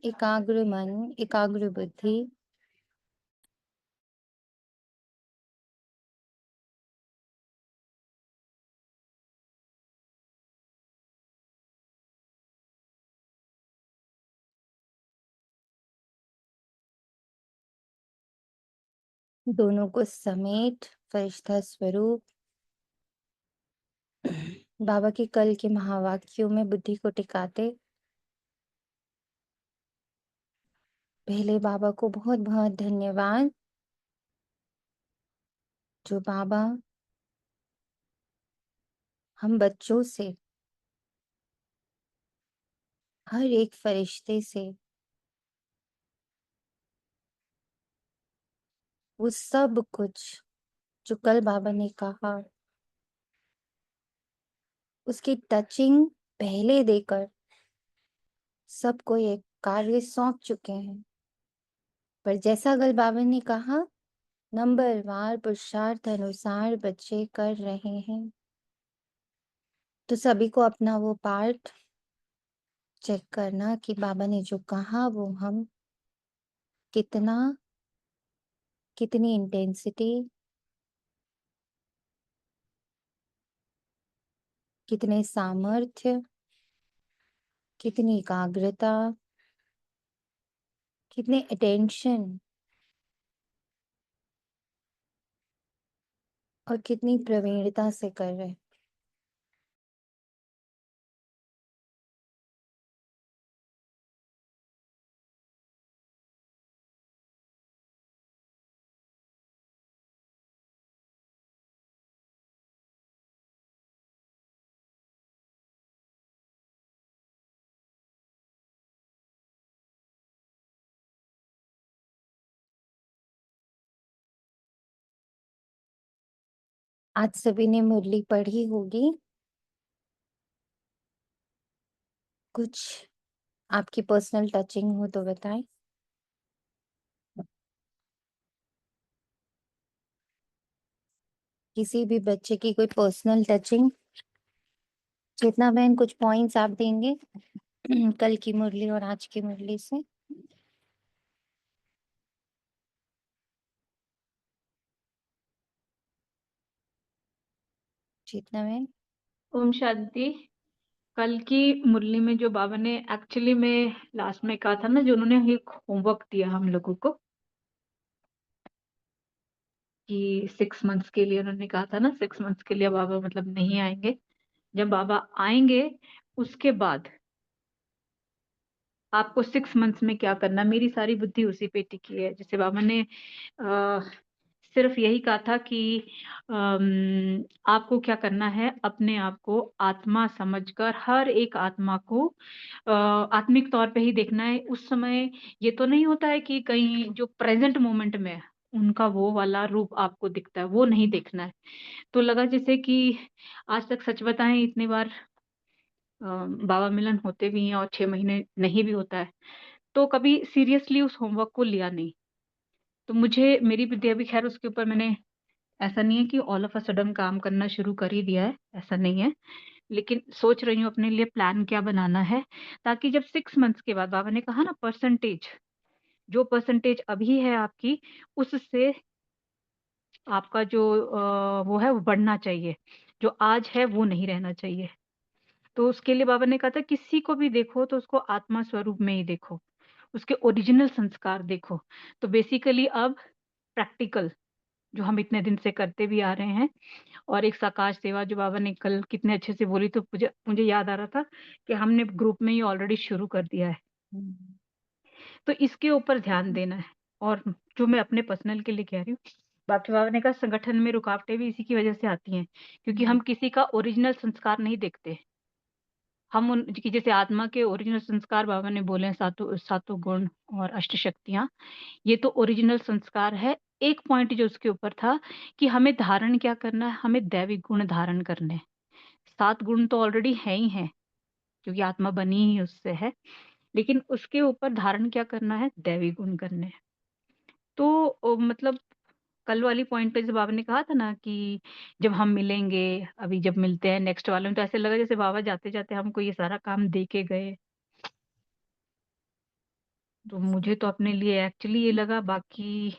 एकाग्र मन, एकाग्र बुद्धि, दोनों को समेट फरिश्ता स्वरूप बाबा के कल के महावाक्यों में बुद्धि को टिकाते पहले बाबा को बहुत बहुत धन्यवाद जो बाबा हम बच्चों से, हर एक फरिश्ते से वो सब कुछ जो कल बाबा ने कहा उसकी टचिंग पहले देकर सबको ये कार्य सौंप चुके हैं। पर जैसा कल बाबा ने कहा नंबरवार पुरुषार्थ अनुसार बच्चे कर रहे हैं, तो सभी को अपना वो पार्ट चेक करना कि बाबा ने जो कहा वो हम कितना, कितनी इंटेंसिटी, कितने सामर्थ्य, कितनी एकाग्रता, कितने अटेंशन और कितनी प्रवीणता से कर रहे हैं। आज सभी ने मुरली पढ़ी होगी। कुछ आपकी पर्सनल टचिंग हो तो बताएं। किसी भी बच्चे की कोई पर्सनल टचिंग, चेतना बहन कुछ पॉइंट्स आप देंगे कल की मुरली और आज की मुरली से। चेतना बहन। ओम शांति। कल की मुरली में जो बाबा ने एक्चुअली में लास्ट में कहा था ना, जो उन्होंने एक होमवर्क दिया हम लोगों को कि 6 मंथ्स के लिए, उन्होंने कहा था ना 6 मंथ्स के लिए बाबा मतलब नहीं आएंगे। जब बाबा आएंगे उसके बाद आपको 6 मंथ्स में क्या करना, मेरी सारी बुद्धि उसी पे टिकी है। जैसे बाबा ने सिर्फ यही कहा था कि आपको क्या करना है, अपने आप को आत्मा समझकर हर एक आत्मा को आत्मिक तौर पे ही देखना है। उस समय ये तो नहीं होता है कि कहीं जो प्रेजेंट मोमेंट में है, उनका वो वाला रूप आपको दिखता है, वो नहीं देखना है। तो लगा जैसे कि आज तक सच बताएं इतनी बार बाबा मिलन होते भी हैं और 6 महीने नहीं भी होता है, तो कभी सीरियसली उस होमवर्क को लिया नहीं। तो मुझे मेरी विद्या भी खैर उसके ऊपर मैंने, ऐसा नहीं है कि ऑल ऑफ अ सडन काम करना शुरू कर ही दिया है, ऐसा नहीं है। लेकिन सोच रही हूँ अपने लिए प्लान क्या बनाना है, ताकि जब 6 मंथ्स के बाद बाबा ने कहा ना परसेंटेज, जो परसेंटेज अभी है आपकी, उससे आपका जो वो है वो बढ़ना चाहिए। जो आज है वो नहीं रहना चाहिए। तो उसके लिए बाबा ने कहा था किसी को भी देखो तो उसको आत्मा स्वरूप में ही देखो, उसके ओरिजिनल संस्कार देखो। तो बेसिकली अब प्रैक्टिकल जो हम इतने दिन से करते भी आ रहे हैं, और एक साकाश सेवा जो बाबा ने कल कितने अच्छे से बोली, तो मुझे मुझे याद आ रहा था कि हमने ग्रुप में ही ऑलरेडी शुरू कर दिया है। तो इसके ऊपर ध्यान देना है। और जो मैं अपने पर्सनल के लिए कह रही हूँ, बाकी बाबा ने कहा संगठन में रुकावटें भी इसी की वजह से आती हैं, क्योंकि हम किसी का ओरिजिनल संस्कार नहीं देखते। हम उन कि जैसे आत्मा के ओरिजिनल संस्कार बाबा ने बोले हैं, सातों सातों गुण और अष्ट शक्तियाँ, ये तो ओरिजिनल संस्कार है। एक पॉइंट जो उसके ऊपर था कि हमें धारण क्या करना है, हमें दैविक गुण धारण करने हैं। 7 गुण तो ऑलरेडी हैं ही हैं, क्योंकि आत्मा बनी ही उससे है। लेकिन उसके ऊपर धारण क्या करना है, दैवी गुण करने हैं। तो मतलब कल वाली पॉइंट पे जब बाबा ने कहा था ना कि जब हम मिलेंगे, अभी जब मिलते हैं नेक्स्ट वाले में, तो ऐसे लगा जैसे बाबा जाते-जाते हमको ये सारा काम दे के गए। तो मुझे तो अपने लिए एक्चुअली ये लगा, बाकी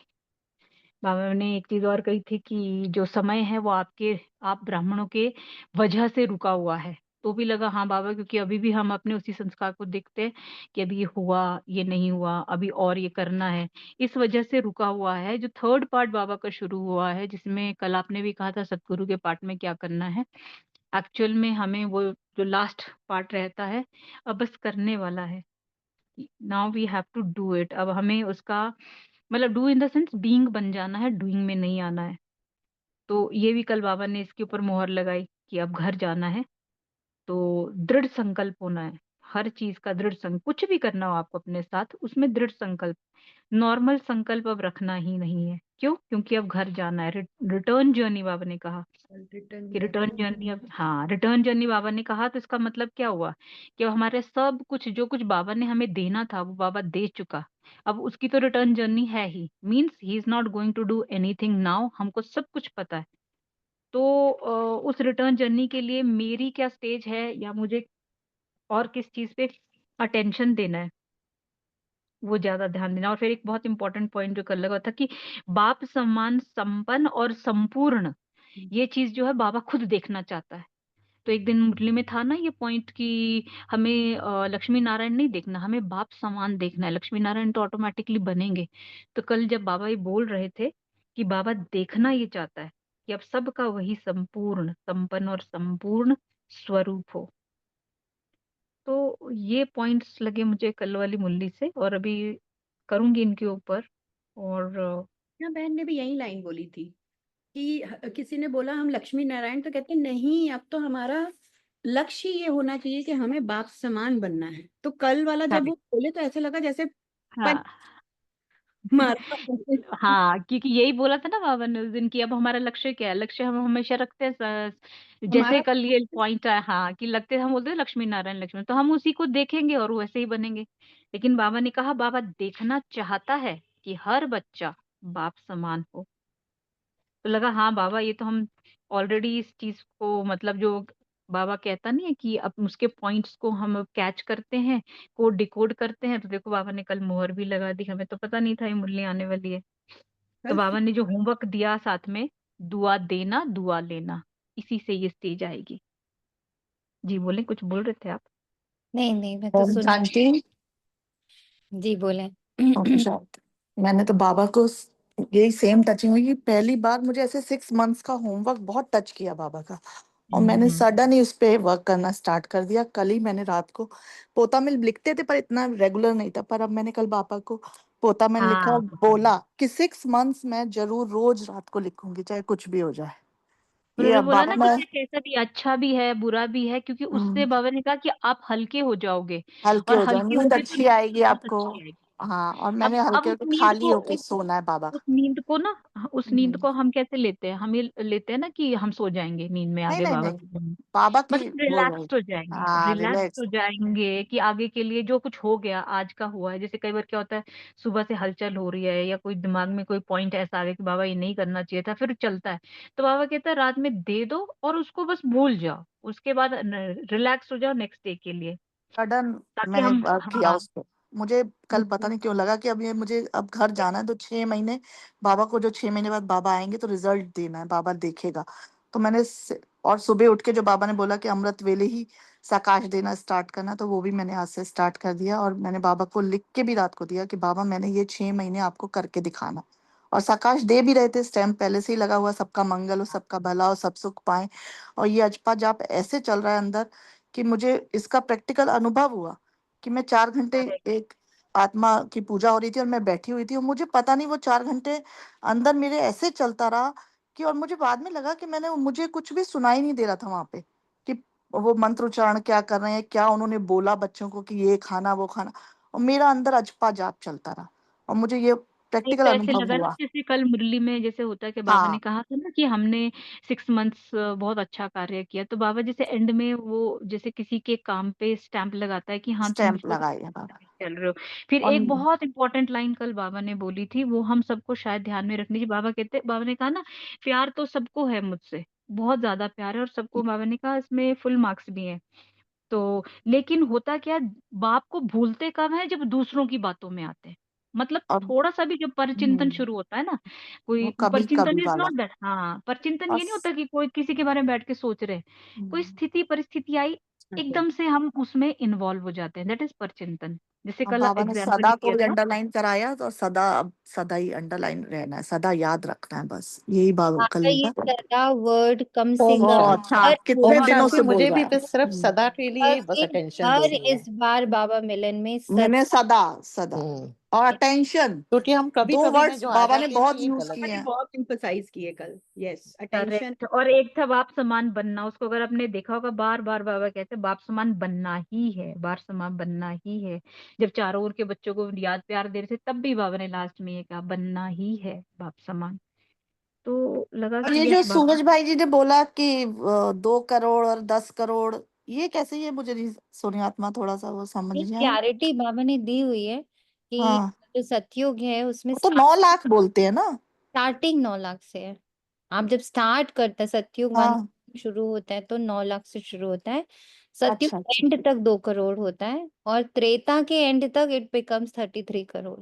बाबा ने एक चीज़ और कही थी कि जो समय है वो आप ब्राह्मणों के वजह से रुका हुआ है। तो भी लगा हाँ बाबा, क्योंकि अभी भी हम अपने उसी संस्कार को देखते हैं कि अभी ये हुआ, ये नहीं हुआ, अभी और ये करना है। इस वजह से रुका हुआ है। जो थर्ड पार्ट बाबा का शुरू हुआ है, जिसमें कल आपने भी कहा था सतगुरु के पार्ट में क्या करना है। एक्चुअल में हमें वो जो लास्ट पार्ट रहता है, अब बस करने वाला है। Now we have to do it. अब हमें उसका मतलब do in the sense being बन जाना है, डूइंग में नहीं आना है। तो ये भी कल बाबा ने इसके ऊपर मोहर लगाई कि अब घर जाना है, तो दृढ़ संकल्प होना है। हर चीज़ का दृढ़ कुछ भी करना हो आपको अपने साथ, उसमें दृढ़ संकल्प। नॉर्मल संकल्प अब रखना ही नहीं है। क्यों? क्योंकि अब घर जाना है। रिटर्न जर्नी बाबा ने कहा। रिटर्न कि रिटर्न जर्नी। जर्नी अब हाँ, रिटर्न जर्नी बाबा ने कहा, तो इसका मतलब क्या हुआ कि अब हमारे सब कुछ जो कुछ बाबा ने हमें देना था वो बाबा दे चुका। अब उसकी तो रिटर्न जर्नी है ही, means he is not going to do anything now. हमको सब कुछ पता है। तो उस रिटर्न जर्नी के लिए मेरी क्या स्टेज है, या मुझे और किस चीज पे अटेंशन देना है, वो ज्यादा ध्यान देना। और फिर एक बहुत इंपॉर्टेंट पॉइंट जो कल लगा था कि बाप समान संपन्न और संपूर्ण, ये चीज जो है बाबा खुद देखना चाहता है। तो एक दिन मुरली में था ना ये पॉइंट कि हमें लक्ष्मी नारायण नहीं देखना, हमें बाप समान देखना है। लक्ष्मी नारायण तो ऑटोमेटिकली बनेंगे। तो कल जब बाबा ये बोल रहे थे कि बाबा देखना ये चाहता है कि अब सबका वही संपूर्ण संपन्न और संपूर्ण स्वरूप हो। तो ये पॉइंट्स लगे मुझे कल वाली मुरली से, और अभी करूंगी इनके ऊपर। और ना बहन ने भी यही लाइन बोली थी कि किसी ने बोला हम लक्ष्मी नारायण, तो कहते नहीं, अब तो हमारा लक्ष्य ये होना चाहिए कि हमें बाप समान बनना है। तो कल वाला जब वो करेक्ट। बोले तो ऐसे लगा जैसे पंच हाँ। मारा। हाँ, क्योंकि यही बोला था ना बाबा ने उस दिन कि अब हमारा लक्ष्य क्या है। लक्ष्य हम हमेशा रखते हैं जैसे हमारा कल ये पॉइंट आया, हाँ, कि लगते हम बोलते हैं लक्ष्मी नारायण लक्ष्मण, तो हम उसी को देखेंगे और वैसे ही बनेंगे। लेकिन बाबा ने कहा बाबा देखना चाहता है कि हर बच्चा बाप समान हो। तो लगा हाँ बाबा, ये तो हम ऑलरेडी इस चीज को मतलब जो बाबा कहता नहीं है कि अब उसके पॉइंट्स को हम कैच करते हैं, कोड डिकोड करते हैं। तो देखो बाबा ने कल मोहर भी लगा दी, हमें तो पता नहीं था ये मुरली आने वाली है। तो कल बाबा ने जो होमवर्क दिया साथ में, दुआ देना दुआ लेना, इसी से ये स्टेज आएगी। जी बोले, कुछ बोल रहे थे आप? नहीं नहीं, मैं तो ओम सुन रही शांति। हूँ। जी बोले। ओम शांति। मैंने तो बाबा को यही सेम टचिंग हुई कि पहली बार मुझे ऐसे 6 मंथ्स का होमवर्क बहुत टच किया बाबा का। और मैंने हम्म। सडन ही उस पे वर्क करना स्टार्ट कर दिया। कल ही मैंने रात को पोता मिल लिखते थे पर इतना रेगुलर नहीं था, पर अब मैंने कल बाबा को पोता मिल लिखा हाँ, और बोला कि 6 मंथ्स में जरूर रोज रात को लिखूंगी चाहे कुछ भी हो जाए। ये उन्होंने अब बोला बाबा ना कि मैं चाहे कैसा भी, अच्छा भी है बुरा भी है, क्योंकि उससे बाबा ने कहा कि आप हल्के हो जाओगे। हल्के और हो जाओ, हल्के नींद होगे तो अच्छी नींद आएगी बहुत आपको। अच्छी आएगी। हाँ, और मैंने अब हल्के उस होके नींद खाली को होके सोना है बाबा। उस नींद को ना, उस नींद हम्म। को हम कैसे लेते हैं, हम ये लेते हैं ना कि हम सो जाएंगे नींद में नहीं आगे नहीं बाबा नहीं, के सामने। बाबा बस की वो रहे। रिलैक्स्ड हो जाएंगे, हाँ, रिलैक्स्ड रिलैक्स। हो जाएंगे कि आगे के लिए जो कुछ हो गया आज का हुआ है। जैसे कई बार क्या होता है, सुबह से हलचल हो रही है या कोई दिमाग में कोई पॉइंट ऐसा आ गया कि बाबा ये नहीं करना चाहिए था, फिर चलता है। तो बाबा कहता है रात में दे दो और उसको बस भूल जाओ, उसके बाद रिलैक्स हो जाओ नेक्स्ट डे के लिए, सडन ताकि मैंने हम किया हाँ। उस पे। मुझे कल पता नहीं क्यों लगा कि अब ये मुझे अब घर जाना है तो 6 महीने बाबा को, जो 6 महीने बाद बाबा आएंगे तो रिजल्ट देना है, बाबा देखेगा। तो और सुबह उठ के जो बाबा ने बोला कि अमृत वेले ही सकाश देना स्टार्ट करना, तो वो भी मैंने आज से स्टार्ट कर दिया। और मैंने बाबा को लिख के भी रात को दिया कि बाबा मैंने ये 6 महीने आपको करके दिखाना। और सकाश दे भी रहे थे, स्टैम्प पहले से ही लगा हुआ, सबका मंगल हो, सबका भला हो, सब सुख पाए। और ये अजपा जाप ऐसे चल रहा है अंदर कि मुझे इसका प्रैक्टिकल अनुभव हुआ कि मैं 4 घंटे, एक आत्मा की पूजा हो रही थी और मैं बैठी हुई थी और मुझे पता नहीं वो 4 घंटे अंदर मेरे ऐसे चलता रहा कि, और मुझे बाद में लगा कि मुझे कुछ भी सुनाई नहीं दे रहा था वहां पे, कि वो मंत्र उच्चारण क्या कर रहे हैं, क्या उन्होंने बोला बच्चों को कि ये खाना वो खाना, और मेरा अंदर अजपा जाप चलता रहा, और मुझे ये नहीं प्रैक्टिकल तो ऐसे अनुभव लगा ना हुआ। जैसे कल मुरली में जैसे होता है कि बाबा ने हाँ, कहा था ना कि हमने 6 मंथ्स बहुत अच्छा कार्य किया, तो बाबा जैसे एंड में वो जैसे किसी के काम पे स्टैंप लगाता है कि हाँ तुम स्टैम्प इसको लगाई है बाबा। चल रहे हो। फिर और एक बहुत इंपॉर्टेंट लाइन कल बाबा ने बोली थी, वो हम सबको शायद ध्यान में रखनी चाहिए। बाबा ने कहा ना, प्यार तो सबको है मुझसे, बहुत ज्यादा प्यार है, और सबको बाबा ने कहा इसमें फुल मार्क्स भी हैं। तो लेकिन होता क्या है, बाप को भूलते कब है, जब दूसरों की बातों में आते हैं। मतलब और थोड़ा सा भी जब परचिंतन हम्म, शुरू होता है ना, वो कोई कभी कभी परचिंतन इज वाला। नॉट दैट, हाँ परचिंतन और ये नहीं होता कि कोई किसी के बारे में बैठ के सोच रहे हैं। कोई हम्म, स्थिति परिस्थिति आई, Okay. एकदम से हम उसमें इन्वॉल्व हो जाते हैं, दैट इज परचिंतन। जैसे अब कल बाबा ने एग्जाम्पल सदा ही को दिया भी था। अंडरलाइन कराया, तो सदा, अब सदा ही अंडरलाइन रहना है, सदा याद रखना है, बस यही बाबा आपका कल ये का सदा वर्ड कम से ओम कम बहुत, शांति। हाँ, हर कितने ओम बहुत दिनों शांति, से बोल मुझे रहा भी है। बस सिर्फ सदा के लिए ही बस अटेंशन हर देनी है। इस बार बाबा मिलन में मैंने सदा सदा, सदा हम्म और अटेंशन, क्योंकि हम कभी दो कभी में वर्ड्स जो आ बाबा ने जाते हैं ना, बहुत ये यूज गलत किए मैंने हैं। बहुत emphasize किए कल, yes, attention. करेक्ट। और एक था बाप समान बनना, उसको अगर आपने देखा होगा बार बार बाबा कहते हैं बाप समान बनना ही है, बाप समान बनना ही है। जब चारों ओर के बच्चों को याद प्यार दे रहे थे, तब भी बाबा ने लास्ट में ये कहा बनना ही है बाप समान। तो लगा और कि ये जो यस बाबा। सूरज भाई जी ने बोला कि 2 करोड़ और 10 करोड़, ये कैसे, ये मुझे नहीं सुनी आत्मा, थोड़ा सा वो समझ एक नहीं आया। क्लैरिटी बाबा ने दी हुई है कि हाँ, जो सतयुग है उसमें वो तो 9 लाख बोलते हैं ना। स्टार्टिंग 9 लाख से है। आप जब स्टार्ट करते हैं सतयुग हाँ, 1 शुरू होता है तो 9 लाख से शुरू होता है। सतयुग अच्छा अच्छा। एंड तक 2 करोड़ होता है, और त्रेता के एंड तक इट बिकम्स 33 करोड़।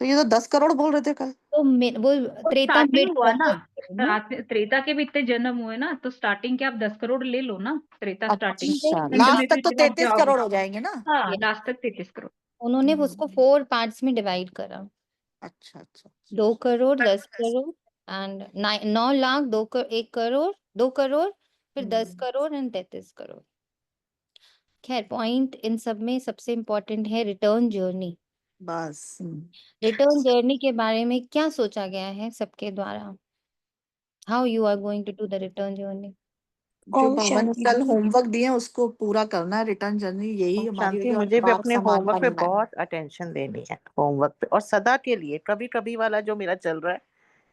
तो ये तो 10 करोड़ बोल रहे थे कल। तो वो वो त्रेता स्टार्टिंग मिड हुआ ना, ना। त्रेता के भी इतने जन्म हुए ना, तो स्टार्टिंग के आप 10 करोड़ ले लो ना, त्रेता स्टार्टिंग के अच्छा, एंड में लास्ट तक फिर तो जब आप 33 करोड़ जाओगे, हो जाएंगे ना। हाँ Yes, लास्ट तक 33 करोड़। उन्होंने उसको हम्म, 4 पार्ट्स में डिवाइड करा। अच्छा अच्छा। 2 करोड़, 10 करोड़ एंड 9 लाख, 1 करोड़, 2 करोड़, फिर 10 करोड़ एंड 33 करोड़। खैर पॉइंट इन सब में सबसे इम्पोर्टेंट है रिटर्न जर्नी। बस रिटर्न जर्नी के बारे में क्या सोचा गया है सबके द्वारा? How you are going to do the return journey? जो ओम बाबा ने शांति कल जी। होमवर्क दिए हैं उसको पूरा करना है, रिटर्न जर्नी यही ओम हमारी शांति, होगी, और मुझे भी बाप अपने समान होमवर्क पे बनना है। बहुत अटेंशन देनी है, होमवर्क पे, और सदा के लिए, कभी कभी वाला जो मेरा चल रहा है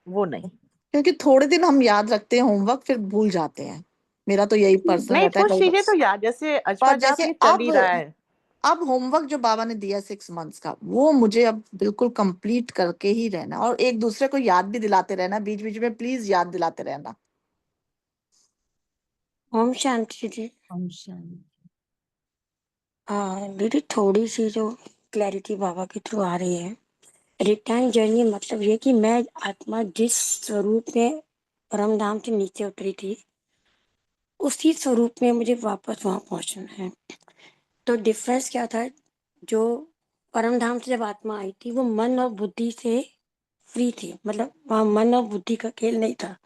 वो नहीं। क्योंकि थोड़े दिन हम याद रखते हैं होमवर्क, फिर भूल जाते हैं। मेरा तो यही पर्सनल नहीं, रहता है कुछ कई चीजें तो बार। याद, जैसे पर अजपा जाप जैसे ये चल ही रहा है। अब होमवर्क जो बाबा ने दिया 6 मंथ्स का, वो मुझे अब बिल्कुल कंप्लीट करके ही रहना, और एक दूसरे को याद भी दिलाते रहना, बीच बीच में प्लीज याद दिलाते रहना। ओम शांति जी। ओम शांति। दीदी थोड़ी सी जो क्लैरिटी बाबा के थ्रू आ रही है, रिटर्न जर्नी मतलब ये कि मैं आत्मा जिस स्वरूप में परम धाम से नीचे उतरी थी, उसी स्वरूप में मुझे वापस वहां पहुंचना है। तो डिफरेंस क्या था, जो परम धाम से जब आत्मा आई थी वो मन और बुद्धि से फ्री थी, मतलब वहां मन और बुद्धि का खेल नहीं था।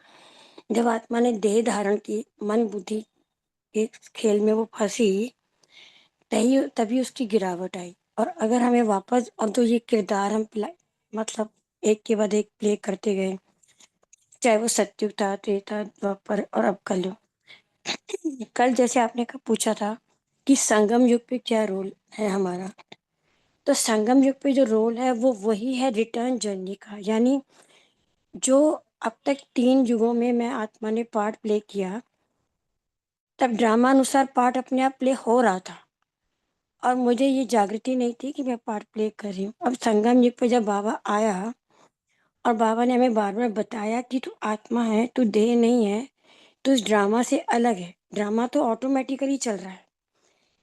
जब आत्मा ने देह धारण की, मन बुद्धि के खेल में वो फंसी, तभी तभी उसकी गिरावट आई। और अगर हमें वापस, अब तो ये किरदार हम मतलब एक के बाद एक प्ले करते गए, चाहे वो सत्युग था, त्रेता, द्वापर और अब कलयुग। कल जैसे आपने पूछा था कि संगम युग पे क्या रोल है हमारा, तो संगम युग पे जो रोल है वो वही है रिटर्न जर्नी का। यानी जो अब तक 3 युगों में मैं आत्मा ने पार्ट प्ले किया, तब ड्रामानुसार पार्ट अपने आप प्ले हो रहा था, और मुझे ये जागृति नहीं थी कि मैं पार्ट प्ले कर रही हूँ। अब संगम युग पे जब बाबा आया और बाबा ने हमें बार बार बताया कि तू आत्मा है, तू देह नहीं है, तू इस ड्रामा से अलग है। ड्रामा तो ऑटोमेटिकली चल रहा है,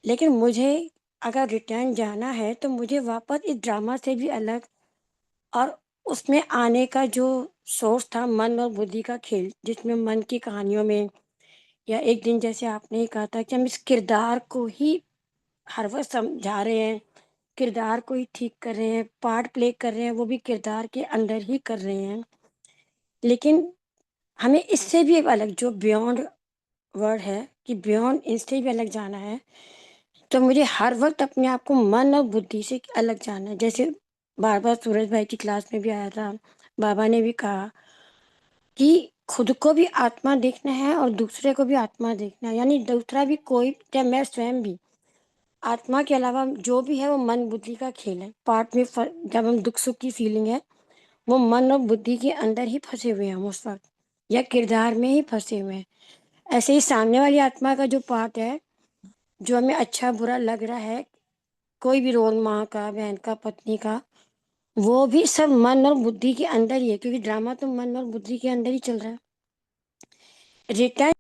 लेकिन मुझे अगर रिटर्न जाना है तो मुझे वापस इस ड्रामा से भी अलग, और उसमें आने का जो सोर्स था मन और बुद्धि का खेल, जिसमें मन की कहानियों में, या एक दिन जैसे आपने ही कहा था कि हम इस किरदार को ही हर वक्त समझा रहे हैं, किरदार को ही ठीक कर रहे हैं, पार्ट प्ले कर रहे हैं, वो भी किरदार के अंदर ही कर रहे हैं। लेकिन हमें इससे भी अलग, जो बियॉन्ड वर्ड है, कि बियॉन्ड इससे भी अलग जाना है, तो मुझे हर वक्त अपने आप को मन और बुद्धि से अलग जाना है। जैसे बार बार सूरज भाई की क्लास में भी आया था, बाबा ने भी कहा कि खुद को भी आत्मा देखना है और दूसरे को भी आत्मा देखना है, यानी दूसरा भी कोई, चाहे मैं स्वयं भी, आत्मा के अलावा जो भी है वो मन बुद्धि का खेल है। पार्ट में जब हम दुख सुख की फीलिंग है, वो मन और बुद्धि के अंदर ही फंसे हुए हैं हम उस वक्त, या किरदार में ही फंसे हुए हैं। ऐसे ही सामने वाली आत्मा का जो पार्ट है, जो हमें अच्छा बुरा लग रहा है, कोई भी रोल, माँ का, बहन का, पत्नी का, वो भी सब मन और बुद्धि के अंदर ही है, क्योंकि ड्रामा तो मन और बुद्धि के अंदर ही चल रहा है। रिटर्न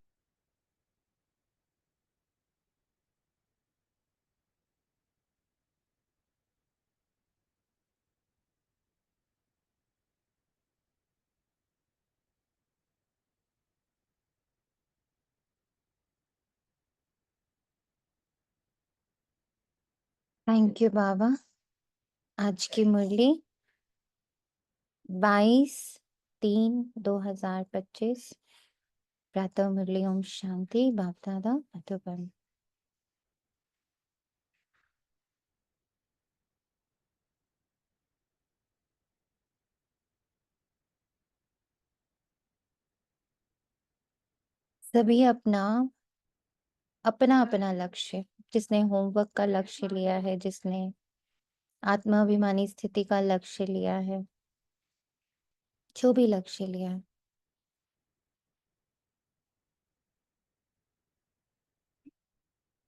थैंक यू बाबा। आज की मुरली 22/3/2025 प्रातः मुरली ओम शांति बाप दादा मधुबन। सभी अपना अपना अपना लक्ष्य, जिसने होमवर्क का लक्ष्य लिया है, जिसने आत्माभिमानी स्थिति का लक्ष्य लिया है, जो भी लक्ष्य लिया है,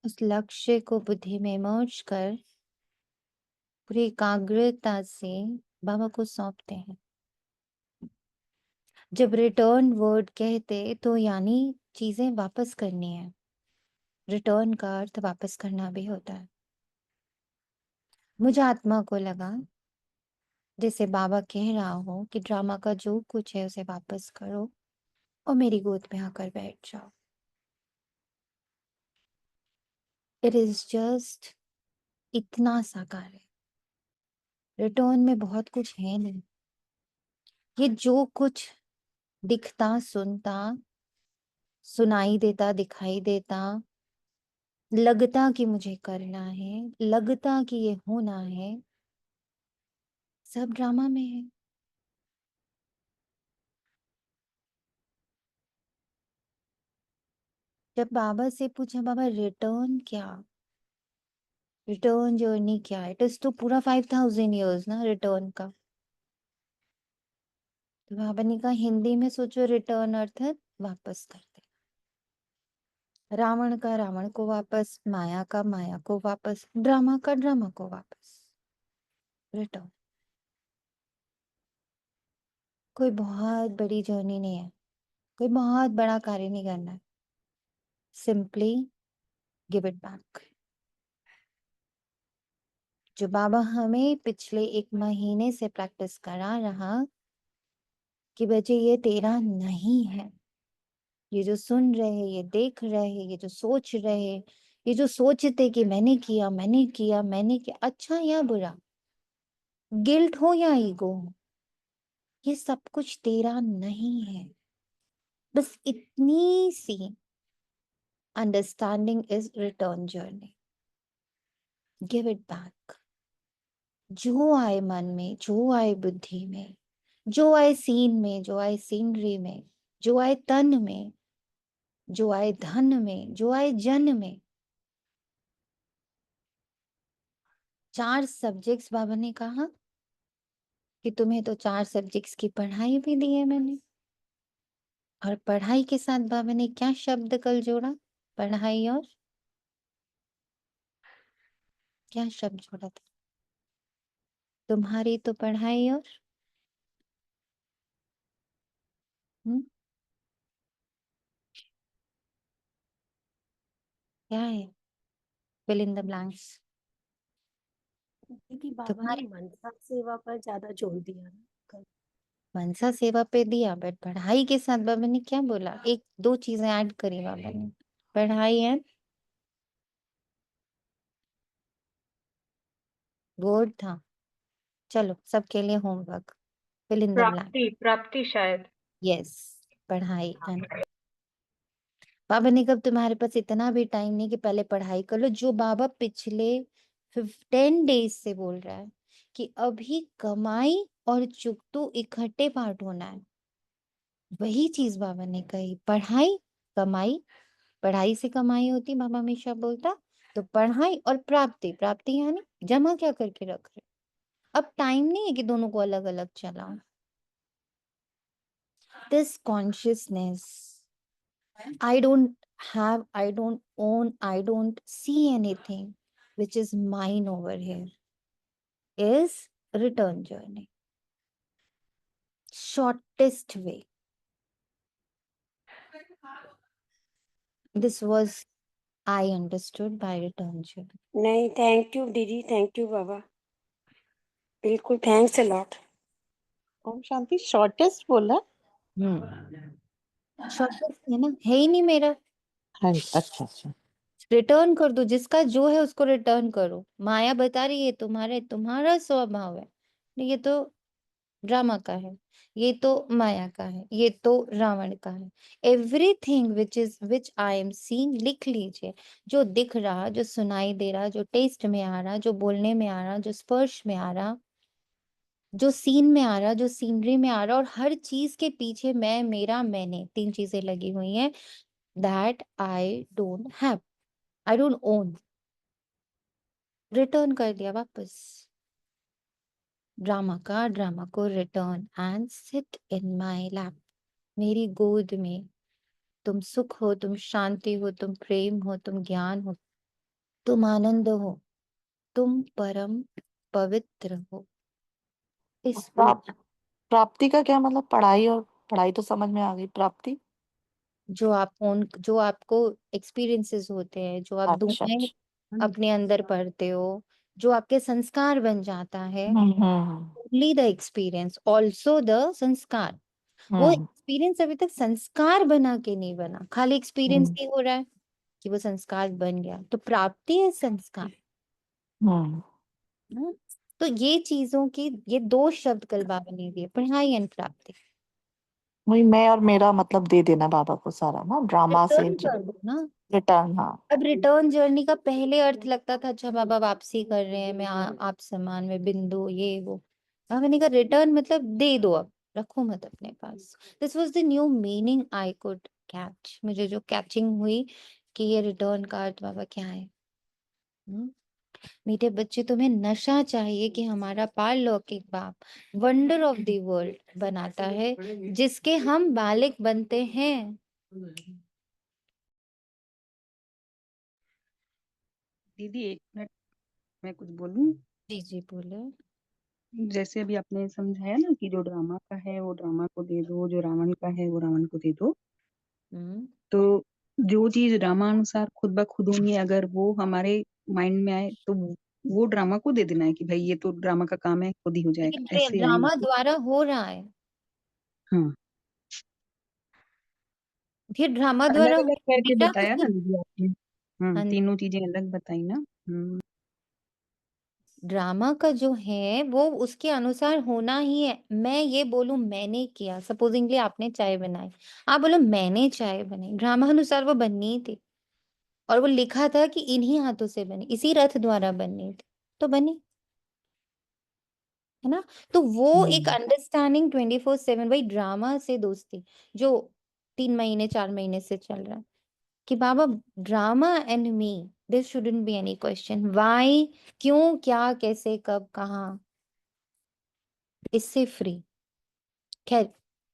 उस लक्ष्य को बुद्धि में मर्ज कर पूरी एकाग्रता से बाबा को सौंपते हैं। जब रिटर्न वर्ड कहते तो यानी चीजें वापस करनी है। रिटर्न का अर्थ वापस करना भी होता है। मुझे आत्मा को लगा जैसे बाबा कह रहा हो कि ड्रामा का जो कुछ है उसे वापस करो और मेरी गोद में आकर बैठ जाओ। इट इज जस्ट इतना सा कार्य। रिटर्न में बहुत कुछ है नहीं। ये जो कुछ दिखता, सुनता, सुनाई देता, दिखाई देता, लगता कि मुझे करना है, लगता कि ये होना है, सब ड्रामा में है। जब बाबा से पूछा बाबा रिटर्न क्या, रिटर्न जर्नी क्या, इट इज तो पूरा 5000 ईयर्स ना रिटर्न का। तो बाबा ने कहा हिंदी में सोचो, रिटर्न अर्थात वापस कर दे। रावण का रावण को वापस, माया का माया को वापस, ड्रामा का ड्रामा को वापस। रिटर्न कोई बहुत बड़ी जर्नी नहीं है, कोई बहुत बड़ा कार्य नहीं करना है। Simply give it back. जो बाबा हमें पिछले 1 महीने से प्रैक्टिस करा रहा कि बच्चे ये तेरा नहीं है। ये जो सुन रहे हैं, ये देख रहे हैं, ये जो सोच रहे हैं, ये जो सोचते कि मैंने किया, मैंने किया, मैंने किया, अच्छा या बुरा, गिल्ट हो या ईगो हो, ये सब कुछ तेरा नहीं है। बस इतनी सी understanding is return journey. Give it back. जो आए मन में, जो आए बुद्धि में, जो आए सीन में, जो आए सीनरी में, जो आए तन में, जो आए धन में, जो आए जन में। 4 सब्जेक्ट्स बाबा ने कहा कि तुम्हें तो 4 सब्जेक्ट्स की पढ़ाई भी दी है मैंने। और पढ़ाई के साथ बाबा ने क्या शब्द कल जोड़ा? पढ़ाई और क्या शब्द जोड़ा था? तुम्हारी तो पढ़ाई और क्या है? Fill in the blanks. कि बाबा ने तुम्हारी मनसा सेवा पर ज्यादा जोर दिया ना कल। मनसा सेवा पे दिया, बट पढ़ाई के साथ बाबा ने क्या बोला? 1-2 चीजें ऐड करी बाबा ने। पढ़ाई एंड वर्ड था। चलो सबके लिए homework, fill in the blank. प्राप्ति प्राप्ति शायद। यस, पढ़ाई एंड बाबा ने कब तुम्हारे पास इतना भी टाइम नहीं कि पहले पढ़ाई कर लो। जो बाबा पिछले 10 डेज से बोल रहा है कि अभी कमाई और चुकतू इकट्ठे पार्ट होना है। वही चीज बाबा ने कही, पढ़ाई कमाई, पढ़ाई से कमाई होती, बाबा हमेशा बोलता। तो पढ़ाई और प्राप्ति, प्राप्ति यानी जमा क्या करके रख रहे। अब टाइम नहीं है कि दोनों को अलग अलग चलाओ। This consciousness, I don't have, I don't own, I don't see anything which is mine over here, is return journey. Shortest way. This was I understood by return journey. नहीं, थैंक यू दीदी, thank you Baba, बिल्कुल, thanks a lot. Om Shanti shortest बोला। Shortest है ना, है ही नहीं मेरा। हाँ जी, अच्छा अच्छा। रिटर्न कर दो, जिसका जो है उसको रिटर्न करो। माया बता रही है तुम्हारा स्वभाव है, ये तो ड्रामा का है, ये तो माया का है, ये तो रावण का है। Everything which I am seeing, लिख लीजिए। जो दिख रहा, जो सुनाई दे रहा, जो टेस्ट में आ रहा, जो बोलने में आ रहा, जो स्पर्श में आ रहा, जो सीन में आ रहा, जो सीनरी में आ रहा, और हर चीज के पीछे मैं, मेरा, मैंने, तीन चीजें लगी हुई हैं। That I don't have, I don't own. Return कर दिया वापस। ड्रामा को return and sit in my lap, मेरी गोद में। तुम सुख हो, तुम शांति हो, तुम प्रेम हो, तुम ज्ञान हो, तुम आनंद हो, तुम परम पवित्र हो। इस प्राप्ति का क्या मतलब? पढ़ाई, और पढ़ाई तो समझ में आ गई, प्राप्ति जो आपको एक्सपीरियंसेस होते हैं, जो आप अच्छा दुआएं अच्छा। अपने अंदर पढ़ते हो, जो आपके संस्कार बन जाता है। Hmm. Only the experience also the sanskar. वो हम्म एक्सपीरियंस अभी तक संस्कार बना के नहीं बना, खाली एक्सपीरियंस हम्म ही हो रहा है कि वो संस्कार बन गया। तो प्राप्ति है संस्कार। हम्म। हम्म। तो ये चीजों की, ये दो शब्द कल बाबा ने दिए, पढ़ाई एंड प्राप्ति। वही मैं और मेरा मतलब दे देना बाबा को सारा ना, ड्रामा से रिटर्न कर दो ना। रिटर्न। हाँ। अब रिटर्न जर्नी का पहले अर्थ लगता था, अच्छा बाबा वापसी कर रहे हैं, मैं आप समान में बिंदु, ये वो। बाबा ने कहा रिटर्न मतलब दे दो, अब रखो मत अपने पास। This was the new meaning I could catch, मुझे जो कैचिंग हुई कि ये रिटर्न का अर्थ बाबा क्या है। हम्म। मीठे बच्चे, तुम्हें नशा चाहिए कि हमारा पारलौकिक बाप वंडर ऑफ द वर्ल्ड बनाता है, जिसके हम बालिक बनते हैं। दीदी एक मिनट, मैं कुछ बोलूं? जी जी बोले। जैसे अभी आपने समझाया ना कि जो ड्रामा का है वो ड्रामा को दे दो, जो रावण का है वो रावण को दे दो। हम्म। तो जो चीज ड्रामा अनुसार खुद ब खुद होनी है, अगर वो हमारे माइंड में आए तो वो ड्रामा को दे देना है कि भाई ये तो ड्रामा का काम है, खुद ही हो जाएगा, लेकिन ऐसे है ना? ड्रामा द्वारा हो रहा है, हाँ, फिर ड्रामा द्वारा अलग अलग करके बेटा बताया ना उसे। दीदी आपने। हाँ, हाँ, तीनों चीजें अलग बताई ना। ड्रामा का जो है वो उसके अनुसार होना ही है। मैं ये बोलूं मैंने किया, सपोजिंगली आपने चाय बनाई, आप बोलो मैंने चाय बनाई, ड्रामा अनुसार वो बननी ही थी। और वो लिखा था कि इन्हीं हाथों से बनी, इसी रथ द्वारा बननी थी, तो बनी, है ना। तो वो एक अंडरस्टैंडिंग 24/7, वही ड्रामा से दोस्ती जो 3 महीने 4 महीने से चल रहा है, कि Baba drama and me, there shouldn't be any question why, क्यों, क्या, कैसे, कब, कहाँ, इससे फ्री। खैर,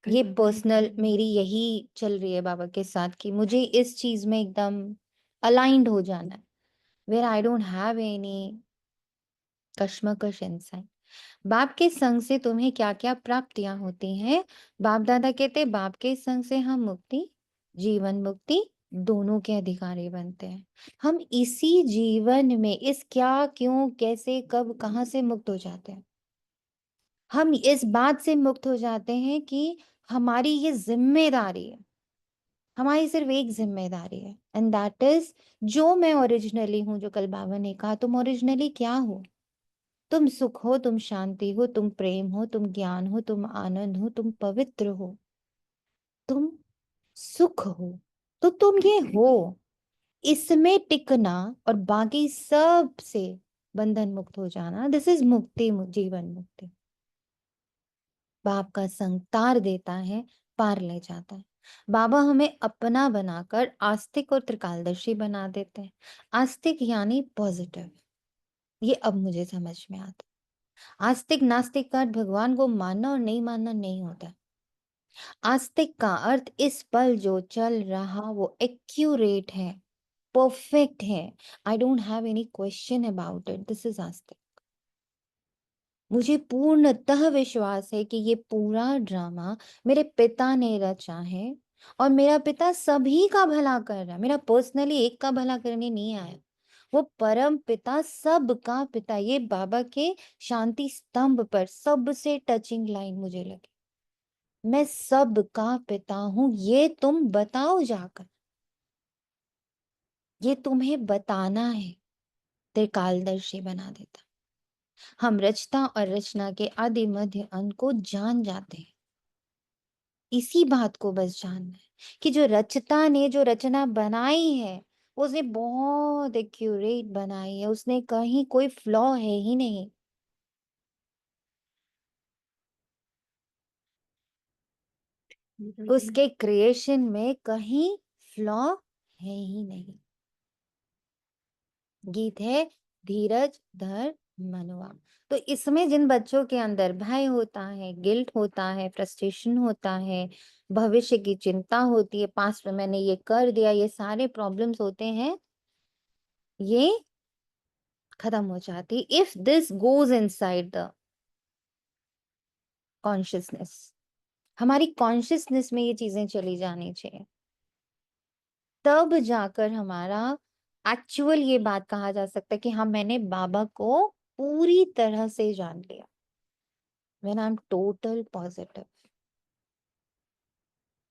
ये पर्सनल मेरी यही चल रही है बाबा के साथ, कि मुझे इस चीज में एकदम अलाइंड हो जाना है, where I don't have any कश्मकश इनसाइड। बाप के संग से तुम्हें क्या क्या प्राप्तियां होती हैं। बाप दादा कहते हैं बाप के संग से हम मुक्ति, जीवन मुक्ति दोनों के अधिकारी बनते हैं। हम इसी जीवन में इस क्या, क्यों, कैसे, कब, कहाँ से मुक्त हो जाते हैं। हम इस बात से मुक्त हो जाते हैं कि हमारी ये जिम्मेदारी है, हमारी सिर्फ एक जिम्मेदारी है, एंड दैट इज, जो मैं ओरिजिनली हूं, जो कल बाबा ने कहा तुम ओरिजिनली क्या हो। तुम सुख हो, तुम शांति हो, तुम प्रेम हो, तुम ज्ञान हो, तुम आनंद हो, तुम पवित्र हो, तुम सुख हो। तो तुम ये हो, इसमें टिकना और बाकी सब से बंधन मुक्त हो जाना, दिस इज मुक्ति, जीवन मुक्ति। बाप का संग तार देता है, पार ले जाता है। बाबा हमें अपना बनाकर आस्तिक और त्रिकालदर्शी बना देते हैं। आस्तिक यानी पॉजिटिव, ये अब मुझे समझ में आता। आस्तिक नास्तिक का अर्थ भगवान को मानना और नहीं मानना नहीं होता। आस्तिक का अर्थ इस पल जो चल रहा वो एक्यूरेट है, परफेक्ट है। आई don't have any question about it, this is आस्तिक। मुझे पूर्णतः विश्वास है कि ये पूरा ड्रामा मेरे पिता ने रचा है और मेरा पिता सभी का भला कर रहा है। मेरा पर्सनली एक का भला करने नहीं आया, वो परम पिता सबका पिता। ये बाबा के शांति स्तंभ पर सबसे टचिंग लाइन मुझे लगी, मैं सबका पिता हूं, ये तुम बताओ जाकर, ये तुम्हें बताना है। त्रिकालदर्शी बना देता। हम रचता और रचना के आदि मध्य अंत को जान जाते हैं। इसी बात को बस जानना है कि जो रचता ने जो रचना बनाई है उसने बहुत एक्यूरेट बनाई है, उसने कहीं कोई फ्लॉ है ही नहीं। उसके क्रिएशन में कहीं फ्लॉ है ही नहीं। गीत है धीरज धर मनुआ। तो इसमें जिन बच्चों के अंदर भय होता है, गिल्ट होता है, फ्रस्ट्रेशन होता है, भविष्य की चिंता होती है, पास्ट में मैंने ये कर दिया, ये सारे प्रॉब्लम्स होते हैं, ये खत्म हो जाती if this goes inside the consciousness. हमारी कॉन्शियसनेस में ये चीजें चली जानी चाहिए, तब जाकर हमारा एक्चुअल ये बात कहा जा सकता है कि हाँ मैंने बाबा को पूरी तरह से जान लिया। When I am total positive.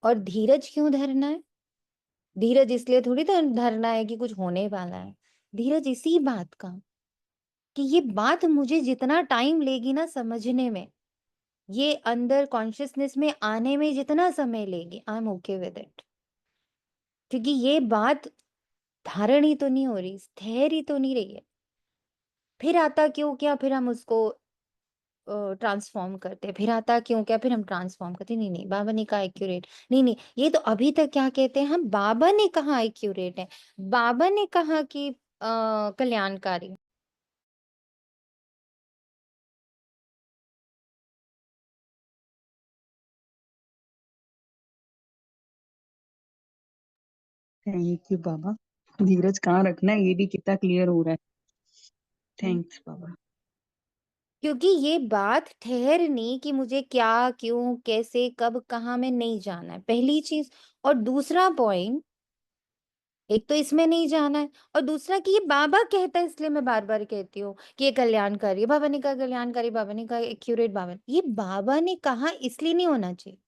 और धीरज क्यों धरना है? धीरज इसलिए थोड़ी तो धरना है कि कुछ होने वाला है। धीरज इसी बात का कि ये बात मुझे जितना टाइम लेगी ना समझने में, ये अंदर कॉन्शियसनेस में आने में जितना समय लेगी, I am okay with it. क्योंकि ये बात धारण ही तो नहीं हो रही, स्थिर ही तो नहीं रही है। फिर आता क्यों क्या, फिर हम उसको ट्रांसफॉर्म करते, फिर आता क्यों क्या, फिर हम ट्रांसफॉर्म करते। नहीं नहीं, बाबा ने कहा एक्यूरेट, नहीं नहीं, ये तो अभी तक क्या कहते हैं हम, बाबा ने कहा एक्यूरेट है, बाबा ने कहा कि कल्याणकारी। थैंक यू बाबा। धीरज कहाँ रखना है ये भी कितना क्लियर हो रहा है। थैंक्स बाबा। क्योंकि ये बात ठहरनी कि मुझे क्या क्यों कैसे कब कहाँ में नहीं जाना है, पहली चीज। और दूसरा पॉइंट, एक तो इसमें नहीं जाना है, और दूसरा कि ये बाबा कहता है, इसलिए मैं बार बार कहती हूँ कि ये कल्याणकारी है। बाबा ने कहा कल्याणकारी, बाबा ने कहा एक्यूरेट, ये बाबा ने कहा इसलिए नहीं होना चाहिए।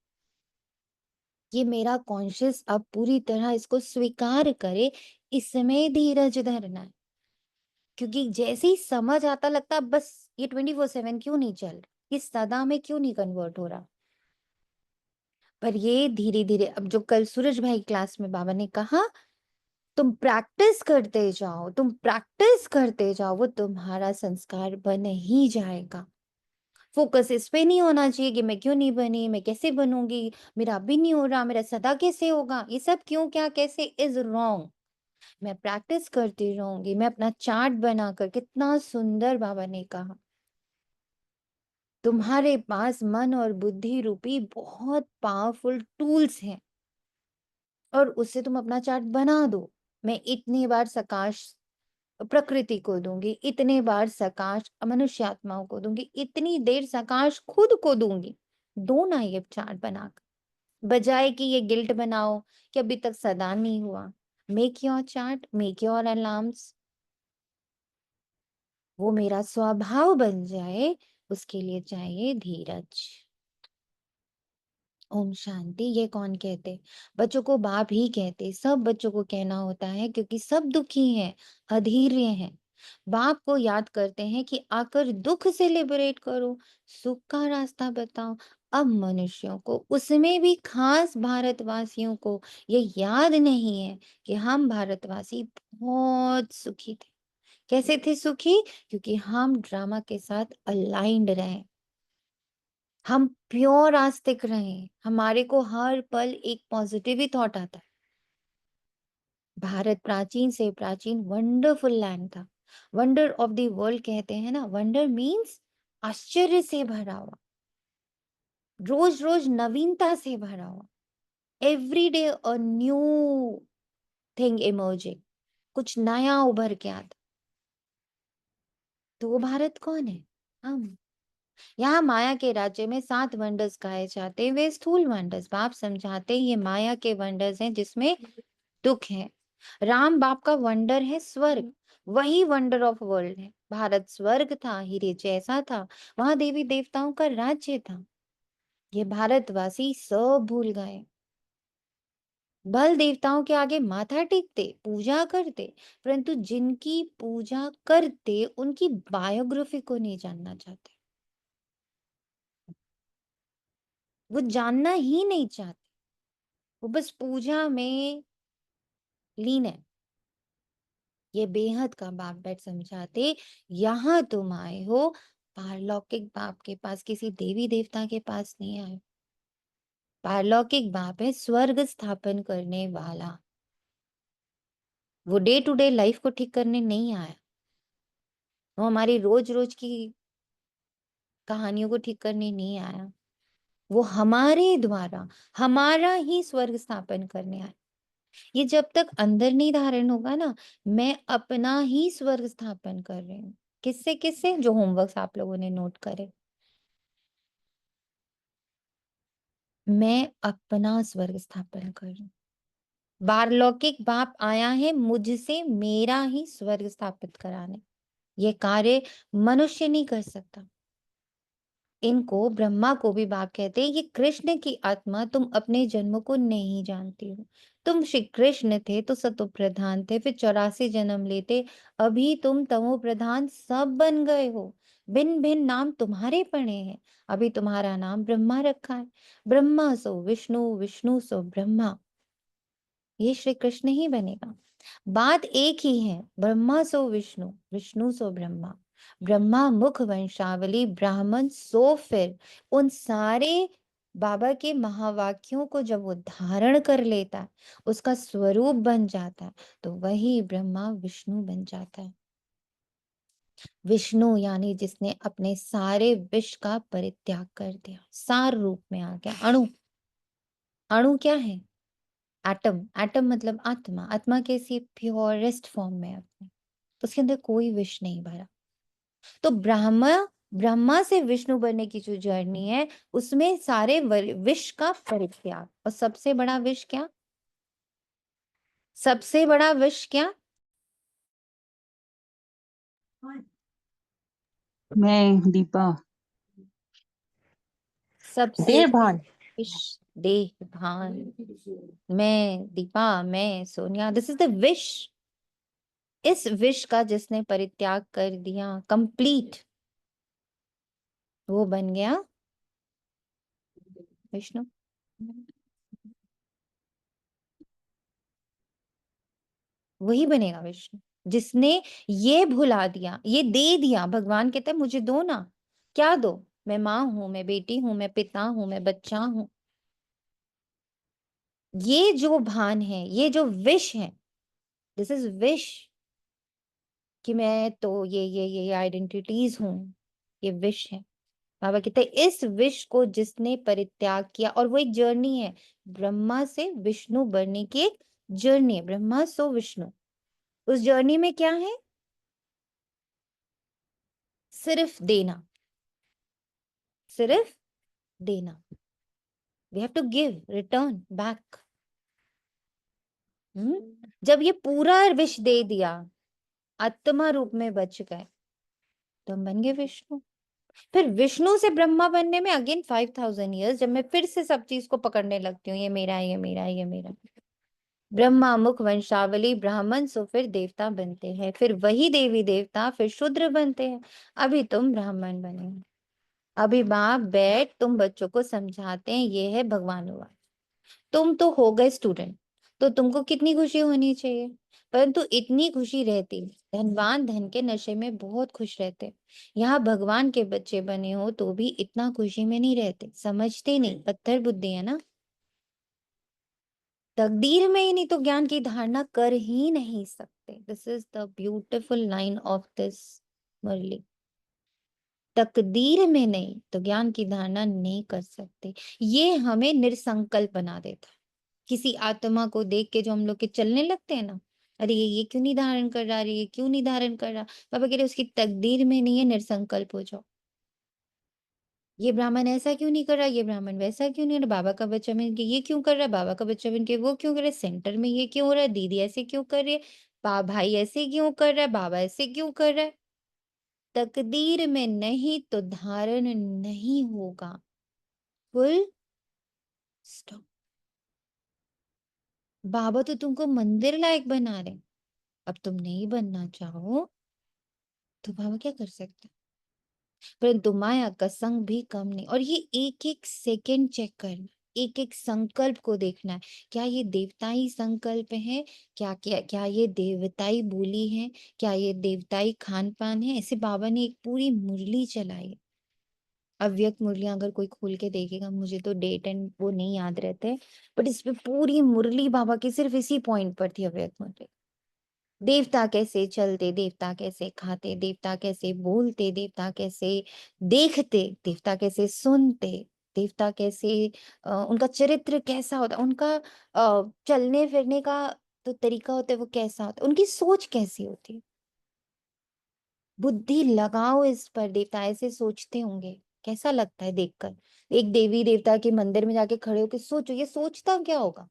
ये मेरा कॉन्शियस अब पूरी तरह इसको स्वीकार करे, इसमें धीरज धरना है। क्योंकि जैसे ही समझ आता लगता है बस ये 24/7 क्यों नहीं चल रहा, इस सदा में क्यों नहीं कन्वर्ट हो रहा। पर ये धीरे धीरे, अब जो कल सूरज भाई क्लास में बाबा ने कहा, तुम प्रैक्टिस करते जाओ, तुम प्रैक्टिस करते जाओ, वो तुम्हारा संस्कार बन ही जाएगा। फोकस इस पे नहीं होना चाहिए कि मैं क्यों नहीं बनी, मैं कैसे बनूंगी, मेरा अभी नहीं हो रहा, मेरा सदा कैसे होगा, ये सब क्यों क्या कैसे इज रॉन्ग। मैं प्रैक्टिस करती रहूंगी, मैं अपना चार्ट बनाकर, कितना सुंदर बाबा ने कहा, तुम्हारे पास मन और बुद्धि रूपी बहुत पावरफुल टूल्स हैं और उससे तुम अपना चार्ट बना दो। मैं इतनी बार सकाश प्रकृति को दूंगी, इतने बार सकाश मनुष्य आत्माओं को दूंगी, इतनी देर सकाश खुद को दूंगी। दो ना ये चार्ट बनाकर, बजाय कि ये गिल्ट बनाओ कि अभी तक सदा नहीं हुआ। Make your chart, make your alarms, वो मेरा स्वभाव बन जाए, उसके लिए चाहिए धीरज। ओम शांति। ये कौन कहते? बच्चों को बाप ही कहते, सब बच्चों को कहना होता है क्योंकि सब दुखी हैं, अधीर्य हैं। बाप को याद करते हैं कि आकर दुख से लिबरेट करो, सुख का रास्ता बताओ। अब मनुष्यों को, उसमें भी खास भारतवासियों को ये याद नहीं है कि हम भारतवासी बहुत सुखी थे। कैसे थे सुखी? क्योंकि हम ड्रामा के साथ अलाइंड रहे, हम प्योर आस्तिक रहे, हमारे को हर पल एक पॉजिटिव ही थॉट आता है। भारत प्राचीन से प्राचीन वंडरफुल लैंड था। वंडर ऑफ द वर्ल्ड कहते हैं ना, वंडर मीन्स आश्चर्य से भरा हुआ, रोज रोज नवीनता से भरा हुआ, every day a new thing emerging, कुछ नया उभर के आता। तो वो भारत कौन है? हम। यहाँ माया के राज्य में 7 वंडर्स कहे जाते, वे स्थूल वंडर्स। बाप समझाते ये माया के वंडर्स हैं जिसमें दुख है। राम बाप का वंडर है स्वर्ग, वही वंडर ऑफ वर्ल्ड है। भारत स्वर्ग था, हीरे जैसा था, वहां देवी देवताओं का राज्य था। ये भारतवासी सब भूल गए। बल देवताओं के आगे माथा टेकते, पूजा करते, परंतु जिनकी पूजा करते उनकी बायोग्राफी को नहीं जानना चाहते, वो जानना ही नहीं चाहते, वो बस पूजा में लीन है। ये बेहद का बाप बैठ समझाते, यहाँ तुम आए हो पारलौकिक बाप के पास, किसी देवी देवता के पास नहीं आए। पारलौकिक बाप है स्वर्ग स्थापन करने वाला। वो डे टू डे लाइफ को ठीक करने नहीं आया, वो हमारी रोज रोज की कहानियों को ठीक करने नहीं आया, वो हमारे द्वारा हमारा ही स्वर्ग स्थापन करने आया। ये जब तक अंदर नहीं धारण होगा ना, मैं अपना ही स्वर्ग स्थापन कर रही हूँ। किससे किससे? जो होमवर्क्स आप लोगों ने नोट करे, मैं अपना स्वर्ग स्थापन कर रही हूँ। पारलौकिक बाप आया है मुझसे मेरा ही स्वर्ग स्थापित कराने। ये कार्य मनुष्य नहीं कर सकता। इनको ब्रह्मा को भी बाप कहते हैं, ये कृष्ण की आत्मा, तुम अपने जन्म को नहीं जानती हो। तुम श्री कृष्ण थे तो सतो प्रधान थे, फिर 84 जन्म लेते, अभी तुम तमो प्रधान सब बन गए हो। भिन्न भिन्न नाम तुम्हारे पड़े हैं, अभी तुम्हारा नाम ब्रह्मा रखा है। ब्रह्मा सो विष्णु, विष्णु सो ब्रह्मा, ये श्री कृष्ण ही बनेगा। बात एक ही है, ब्रह्मा सो विष्णु, विष्णु सो ब्रह्मा। ब्रह्मा मुख वंशावली, ब्राह्मण सो फिर। उन सारे बाबा के महावाक्यों को जब वो धारण कर लेता है, उसका स्वरूप बन जाता है, तो वही ब्रह्मा विष्णु बन जाता है। विष्णु यानी जिसने अपने सारे विष का परित्याग कर दिया, सार रूप में आ गया। अणु, अणु क्या है? एटम। एटम मतलब आत्मा। आत्मा कैसी? प्योरेस्ट फॉर्म में अपने, तो उसके अंदर कोई विष नहीं भरा। तो ब्रह्मा से विष्णु बनने की जो जर्नी है, उसमें सारे विष का परित्याग। और सबसे बड़ा विष क्या? सबसे बड़ा विष क्या? मैं दीपा। सबसे देह भान। विष देह भान। मैं दीपा, मैं सोनिया, दिस इज द विष। इस विष का जिसने परित्याग कर दिया कंप्लीट, वो बन गया विष्णु। वही बनेगा विष्णु जिसने ये भुला दिया, ये दे दिया। भगवान कहते हैं मुझे दो ना। क्या दो? मैं माँ हूं, मैं बेटी हूं, मैं पिता हूं, मैं बच्चा हूं। ये जो भान है, ये जो विश है, दिस इज विश, कि मैं तो ये आइडेंटिटीज हूं, ये विश है। बाबा कहते हैं इस विश को जिसने परित्याग किया, और वो एक जर्नी है, ब्रह्मा से विष्णु बनने की एक जर्नी है। ब्रह्मा सो विष्णु, उस जर्नी में क्या है? सिर्फ देना, सिर्फ देना। We have to give, return back. जब ये पूरा विष दे दिया, आत्मा रूप में बच गए, तो हम बन गए विष्णु। फिर विष्णु से ब्रह्मा बनने में अगेन 5000 ईयर्स, जब मैं फिर से सब चीज को पकड़ने लगती हूँ, ये मेरा है, ये मेरा है, ये मेरा। ब्रह्मा मुख वंशावली, ब्राह्मण सो फिर देवता बनते हैं, फिर वही देवी देवता फिर शूद्र बनते हैं। अभी तुम ब्राह्मण बने हो। अभी बाप बैठ तुम बच्चों को समझाते हैं, ये है भगवान हुआ। तुम तो हो गए स्टूडेंट, तो तुमको कितनी खुशी होनी चाहिए, परंतु इतनी खुशी रहती, धनवान धन के नशे में बहुत खुश रहते। यहाँ भगवान के बच्चे बने हो तो भी इतना खुशी में नहीं रहते, समझते नहीं, पत्थर बुद्धि है ना। तकदीर में ही नहीं तो ज्ञान की धारणा कर ही नहीं सकते। This is the beautiful line of this Murli. तकदीर में नहीं तो ज्ञान की धारणा नहीं कर सकते। ये हमें निरसंकल्प बना देता है। किसी आत्मा को देख के जो हम लोग के चलने लगते हैं ना, अरे ये क्यों नहीं धारण कर रहा, अरे ये क्यों नहीं धारण कर रहा, बाबा कह रहे उसकी तकदीर में नहीं है, निरसंकल्प हो जाओ। ये ब्राह्मण ऐसा क्यों नहीं कर रहा, ये ब्राह्मण वैसा क्यों नहीं कर रहा, बाबा का बच्चा बन के ये क्यों कर रहा है, बाबा का बच्चा बन के वो क्यों कर रहा है, सेंटर में ये क्यों हो रहा है, दीदी ऐसे क्यों कर रही है, भाई ऐसे क्यों कर रहा है, बाबा ऐसे क्यों कर रहा है। तकदीर में नहीं तो धारण नहीं होगा। Full stop. बाबा तो तुमको मंदिर लायक बना रहे, अब तुम नहीं बनना चाहो तो बाबा क्या कर सकते। परंतु माया का संग भी कम नहीं, और ये एक एक सेकंड चेक करना, एक एक संकल्प को देखना है, क्या ये देवताई संकल्प है, क्या ये देवताई बोली है, क्या ये देवताई खान पान है। ऐसे बाबा ने एक पूरी मुरली चलाई। अव्यक्त मुरलियां अगर कोई खोल के देखेगा, मुझे तो डेट एंड वो नहीं याद रहते, बट इस पे पूरी मुरली बाबा की सिर्फ इसी पॉइंट पर थी, अव्यक्त मुरली। देवता कैसे चलते, देवता कैसे खाते, देवता कैसे बोलते, देवता कैसे देखते, देवता कैसे सुनते, देवता कैसे उनका चरित्र कैसा होता, उनका चलने फिरने का तो तरीका होता है वो कैसा होता है, उनकी सोच कैसी होती है। बुद्धि लगाओ इस पर, देवता ऐसे सोचते होंगे, कैसा लगता है देखकर। एक देवी देवता के मंदिर में जाके खड़े होकर सोचो, ये सोचता क्या होगा,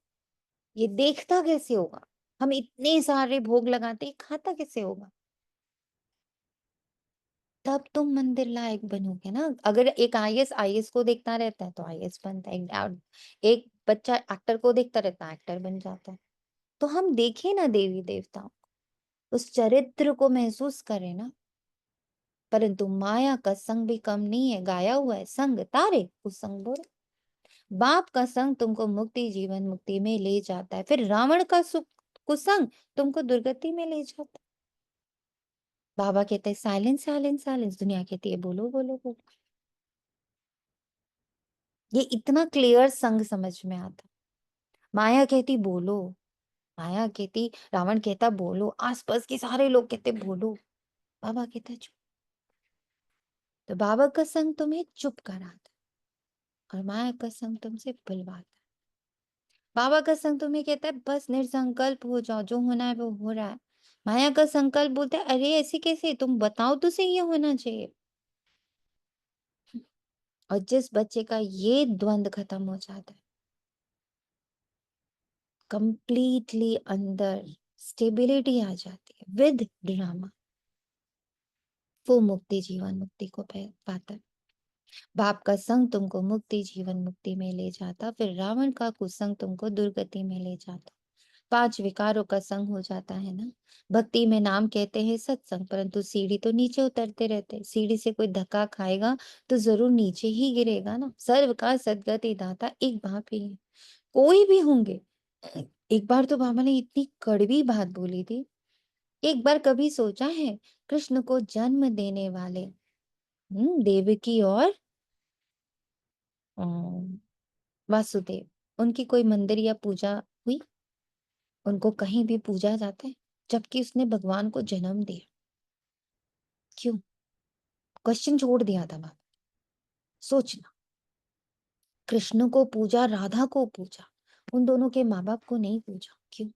ये देखता कैसे होगा। हम इतने सारे भोग लगाते, ये खाता कैसे होगा। तब तुम मंदिर लायक बनोगे ना। अगर एक आईएएस को देखता रहता है तो आईएएस बनता है, एक बच्चा एक्टर को देखता रहता है, एक्टर बन जाता है। तो हम देखें ना देवी देवताओं, उस चरित्र को महसूस करें ना। परंतु माया का संग भी कम नहीं है, गाया हुआ है, संग तारे उस संग बोल। बाप का संग तुमको मुक्ति जीवन मुक्ति में ले जाता है, फिर रावण का सुख कुसंग तुमको दुर्गति में ले जाता है। बाबा कहते हैं साइलेंस साइलेंस साइलेंस, दुनिया कहती है बोलो बोलो बोलो। ये इतना क्लियर संग समझ में आता। माया कहती बोलो, माया कहती, रावण कहता बोलो, आसपास के सारे लोग कहते बोलो, बाबा कहता चुप। तो बाबा का संग तुम्हें चुप कराता और माया का संग तुमसे बुलवाता। बाबा का संग तुम्हें कहता है बस निर्संकल्प हो जाओ, जो होना है वो हो रहा है। माया का संकल्प बोलता है अरे ऐसे कैसे, तुम बताओ तो सही, ये होना चाहिए। और जिस बच्चे का ये द्वंद खत्म हो जाता है, कंप्लीटली अंदर स्टेबिलिटी आ जाती है विद ड्रामा, वो मुक्ति जीवन मुक्ति को पाता है। बाप का संग तुमको मुक्ति जीवन मुक्ति में ले जाता, फिर रावण का कुसंग तुमको दुर्गति में ले जाता। 5 विकारों का संग हो जाता है ना। भक्ति में नाम कहते हैं सत्संग, परंतु सीढ़ी तो नीचे उतरते रहते, सीढ़ी से कोई धक्का खाएगा तो जरूर नीचे ही गिरेगा ना। सर्व का सदगति दाता एक बाप ही है, कोई भी होंगे। एक बार तो बाबा ने इतनी कड़वी बात बोली थी, एक बार कभी सोचा है कृष्ण को जन्म देने वाले देवकी और अम, वासुदेव, उनकी कोई मंदिर या पूजा हुई, उनको कहीं भी पूजा जाता है, जबकि उसने भगवान को जन्म दिया। क्यों? क्वेश्चन छोड़ दिया था बाबा। सोचना, कृष्ण को पूजा, राधा को पूजा, उन दोनों के माँ बाप को नहीं पूजा, क्यों?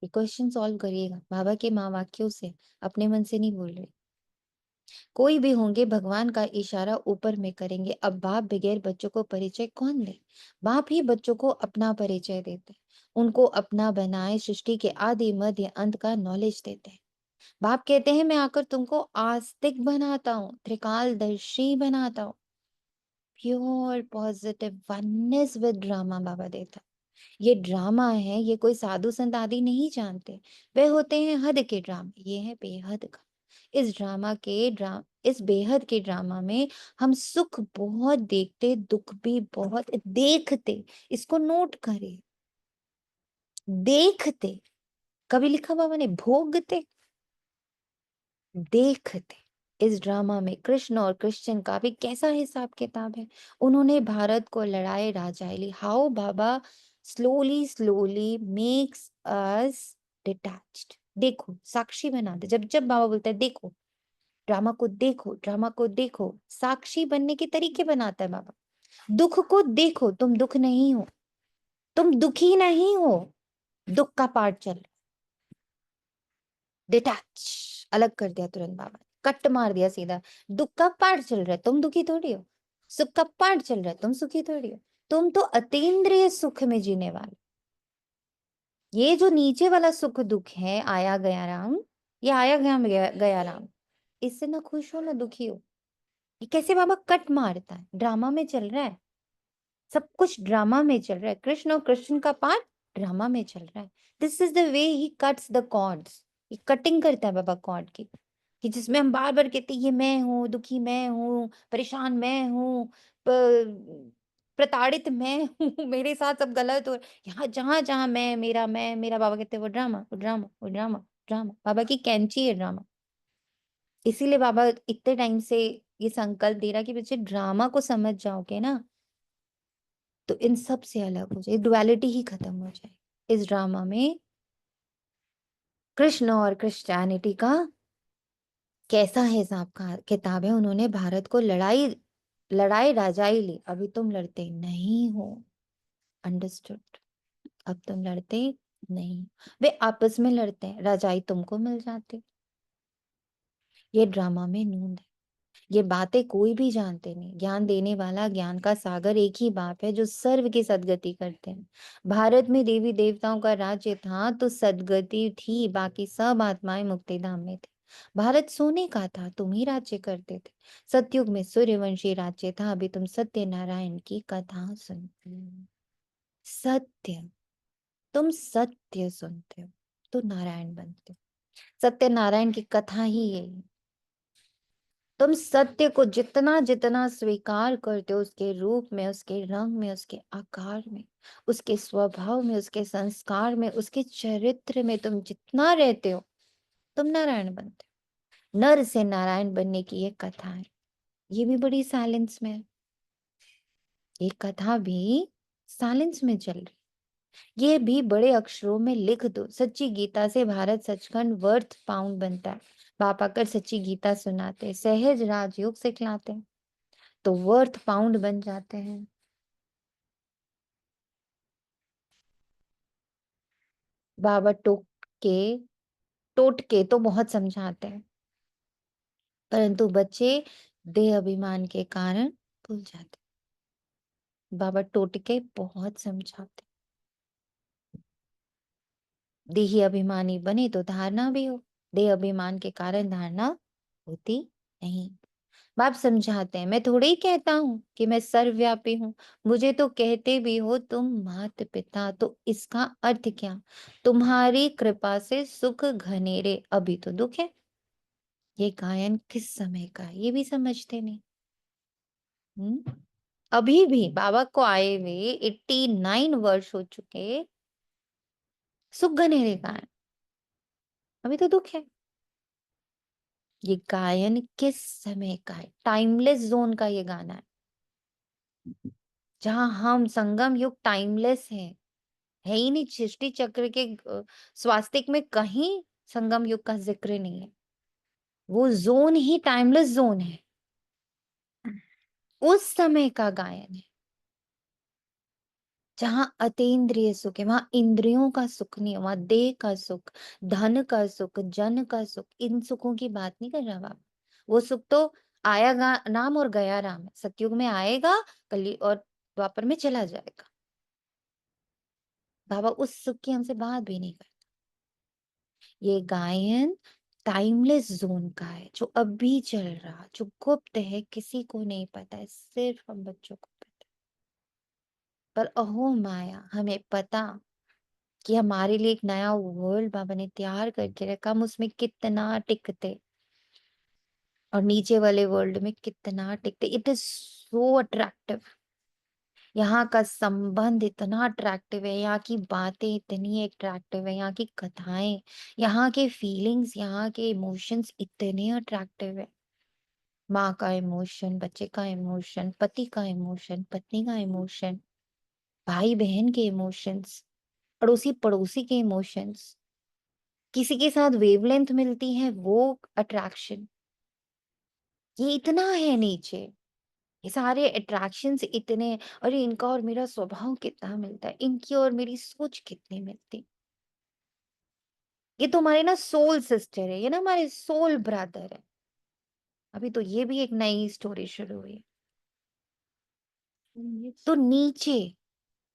ये क्वेश्चन सॉल्व करिएगा बाबा के माँ वाक्यों से, अपने मन से नहीं बोल रहे। कोई भी होंगे भगवान का इशारा ऊपर में करेंगे। अब बाप बगैर बच्चों को परिचय कौन दे, बाप ही बच्चों को अपना परिचय देते, उनको अपना बनाए, सृष्टि के आदि मध्य अंत का नॉलेज देते हैं। बाप कहते हैं मैं आकर तुमको आस्तिक बनाता हूँ, त्रिकालदर्शी बनाता हूँ। Pure positive oneness with drama Baba देता। ये ड्रामा है, ये कोई साधु संत आदि नहीं जानते, वे होते हैं हद के ड्रामे, ये है बेहद का। इस ड्रामा के इस बेहद के ड्रामा में हम सुख बहुत देखते, दुख भी बहुत देखते। इसको नोट करें, देखते। कभी लिखा बाबा ने भोगते, देखते। इस ड्रामा में कृष्ण और क्रिश्चियन का भी कैसा हिसाब किताब है। उन्होंने भारत को लड़ाई राजाई, how Baba slowly slowly makes us detached. देखो, साक्षी बनाते। जब जब बाबा बोलते हैं देखो ड्रामा को, देखो ड्रामा को, देखो, साक्षी बनने के तरीके बनाता है बाबा। दुख को देखो, तुम दुख नहीं हो, तुम दुखी नहीं हो, दुख का पार्ट चल रहा। डिटैच, अलग कर दिया तुरंत बाबा ने, कट मार दिया सीधा। दुख का पार्ट चल रहा है, तुम दुखी थोड़ी हो। सुख का पार्ट चल रहा है, तुम सुखी थोड़ी हो। तुम तो अतीन्द्रिय सुख में जीने वाले। ये जो नीचे वाला सुख दुख है, आया गया राम, ये आया गया गया राम, इससे ना खुश हो ना दुखी हो। ये कैसे बाबा कट मारता है। ड्रामा में चल रहा है, सब कुछ ड्रामा में चल रहा है। कृष्ण और कृष्ण का पार्ट ड्रामा में चल रहा है। This is the way he cuts the cords. ये कटिंग करता है बाबा कॉर्ड की, कि जिसमें हम बार बार कहते हैं ये मैं हूँ, दुखी मैं हूँ, परेशान मैं हूँ, प्रताड़ित मैं हूँ, मेरे साथ सब गलत हो। यहाँ जहां जहां मैं मेरा, बाबा कहते हैं वो ड्रामा, वो ड्रामा, वो ड्रामा, ड्रामा। बाबा की कैंची है ड्रामा। इसीलिए बाबा इतने टाइम से ये संकल्प दे रहा कि बच्चे ड्रामा को समझ जाओगे ना तो इन सब से अलग हो जाए, डुअलिटी ही खत्म हो जाए। इस ड्रामा में कृष्ण और क्रिश्चियनिटी का कैसा हिसाब का किताब है। उन्होंने भारत को लड़ाई लड़ाई राजाई ली, अभी तुम लड़ते नहीं हो। अंडरस्टूड? अब तुम लड़ते नहीं, वे आपस में लड़ते हैं, राजाई तुमको मिल जाती। ये ड्रामा में नूंद है। ये बातें कोई भी जानते नहीं। ज्ञान देने वाला, ज्ञान का सागर एक ही बाप है जो सर्व की सदगति करते हैं। भारत में देवी देवताओं का राज्य था तो सदगति थी, बाकी सब आत्माएं मुक्ति धाम में थी। भारत सोने का था, तुम ही राज्य करते थे। सतयुग में सूर्यवंशी राज्य था, अभी तुम सत्यनारायण की कथा सुनते हो। सत्य, तुम सत्य सुनते हो तो नारायण बनते हो। सत्यनारायण की कथा ही यही है। तुम सत्य को जितना जितना स्वीकार करते हो, उसके रूप में, उसके रंग में, उसके आकार में, उसके स्वभाव में, उसके संस्कार में, उसके चरित्र में तुम जितना रहते हो, तुम नारायण बनते हो। नर से नारायण बनने की ये कथा है। ये भी बड़ी साइलेंस में है, ये कथा भी साइलेंस में चल रही। ये भी बड़े अक्षरों में लिख दो। सच्ची गीता से भारत सचखंड वर्थ पाउंड बनता है। बाप आकर सच्ची गीता सुनाते, सहज राजयोग सिखलाते हैं तो वर्थ पाउंड बन जाते हैं। बाबा के टोटके तो बहुत समझाते हैं, परंतु बच्चे देह अभिमान के कारण भूल जाते। बाबा टोटके बहुत समझाते। देही अभिमानी बने तो धारणा भी हो, देह अभिमान के कारण धारणा होती नहीं। बाप समझाते हैं, मैं थोड़ी ही कहता हूँ कि मैं सर्वव्यापी हूँ, मुझे तो कहते भी हो तुम माता पिता। तो इसका अर्थ क्या? तुम्हारी कृपा से सुख घनेरे, अभी तो दुख है। ये गायन किस समय का है ये भी समझते नहीं। अभी भी बाबा को आए हुए 89 वर्ष हो चुके, सुख घनेरे गायन, अभी तो दुख है। ये गायन किस समय का है? टाइमलेस जोन का ये गाना है, जहां हम संगम युग टाइमलेस है ही नहीं। सृष्टि चक्र के स्वास्तिक में कहीं संगम युग का जिक्र नहीं है। वो जोन ही टाइमलेस जोन है, उस समय का गायन है जहां अतीन्द्रिय सुख है। वहां इंद्रियों का सुख नहीं है, वहां देह का सुख, धन का सुख, जन का सुख, इन सुखों की बात नहीं कर रहा बाबा। वो सुख तो आया राम और गया राम है। सतयुग में आएगा, कली और द्वापर में चला जाएगा। बाबा उस सुख की हमसे बात भी नहीं करते। ये गायन टाइमलेस जोन का है, जो अभी चल रहा, जो गुप्त है, किसी को नहीं पता है, सिर्फ हम बच्चों को पता है। पर अहो माया, हमें पता कि हमारे लिए एक नया वर्ल्ड बाबा ने तैयार करके रखा, हम उसमें कितना टिकते। और नीचे वाले वर्ल्ड में कितना टिकते। It is so attractive. यहाँ का संबंध इतना अट्रैक्टिव है, यहाँ की बातें इतनी अट्रैक्टिव है, यहाँ की कथाएं, यहाँ के फीलिंग्स, यहाँ के इमोशंस इतने अट्रैक्टिव है। माँ का इमोशन, बच्चे का इमोशन, पति का इमोशन, पत्नी का इमोशन, भाई बहन के इमोशंस, अड़ोसी पड़ोसी के इमोशंस, किसी के साथ वेवलेंथ मिलती है वो अट्रैक्शन। ये इतना है नीचे, ये सारे अट्रैक्शंस इतने। अरे इनका और मेरा स्वभाव कितना मिलता है, इनकी और मेरी सोच कितनी मिलती। ये तो हमारे ना सोल सिस्टर है, ये ना हमारे सोल ब्रदर है। अभी तो ये भी एक नई स्टोरी शुरू हुई। तो नीचे,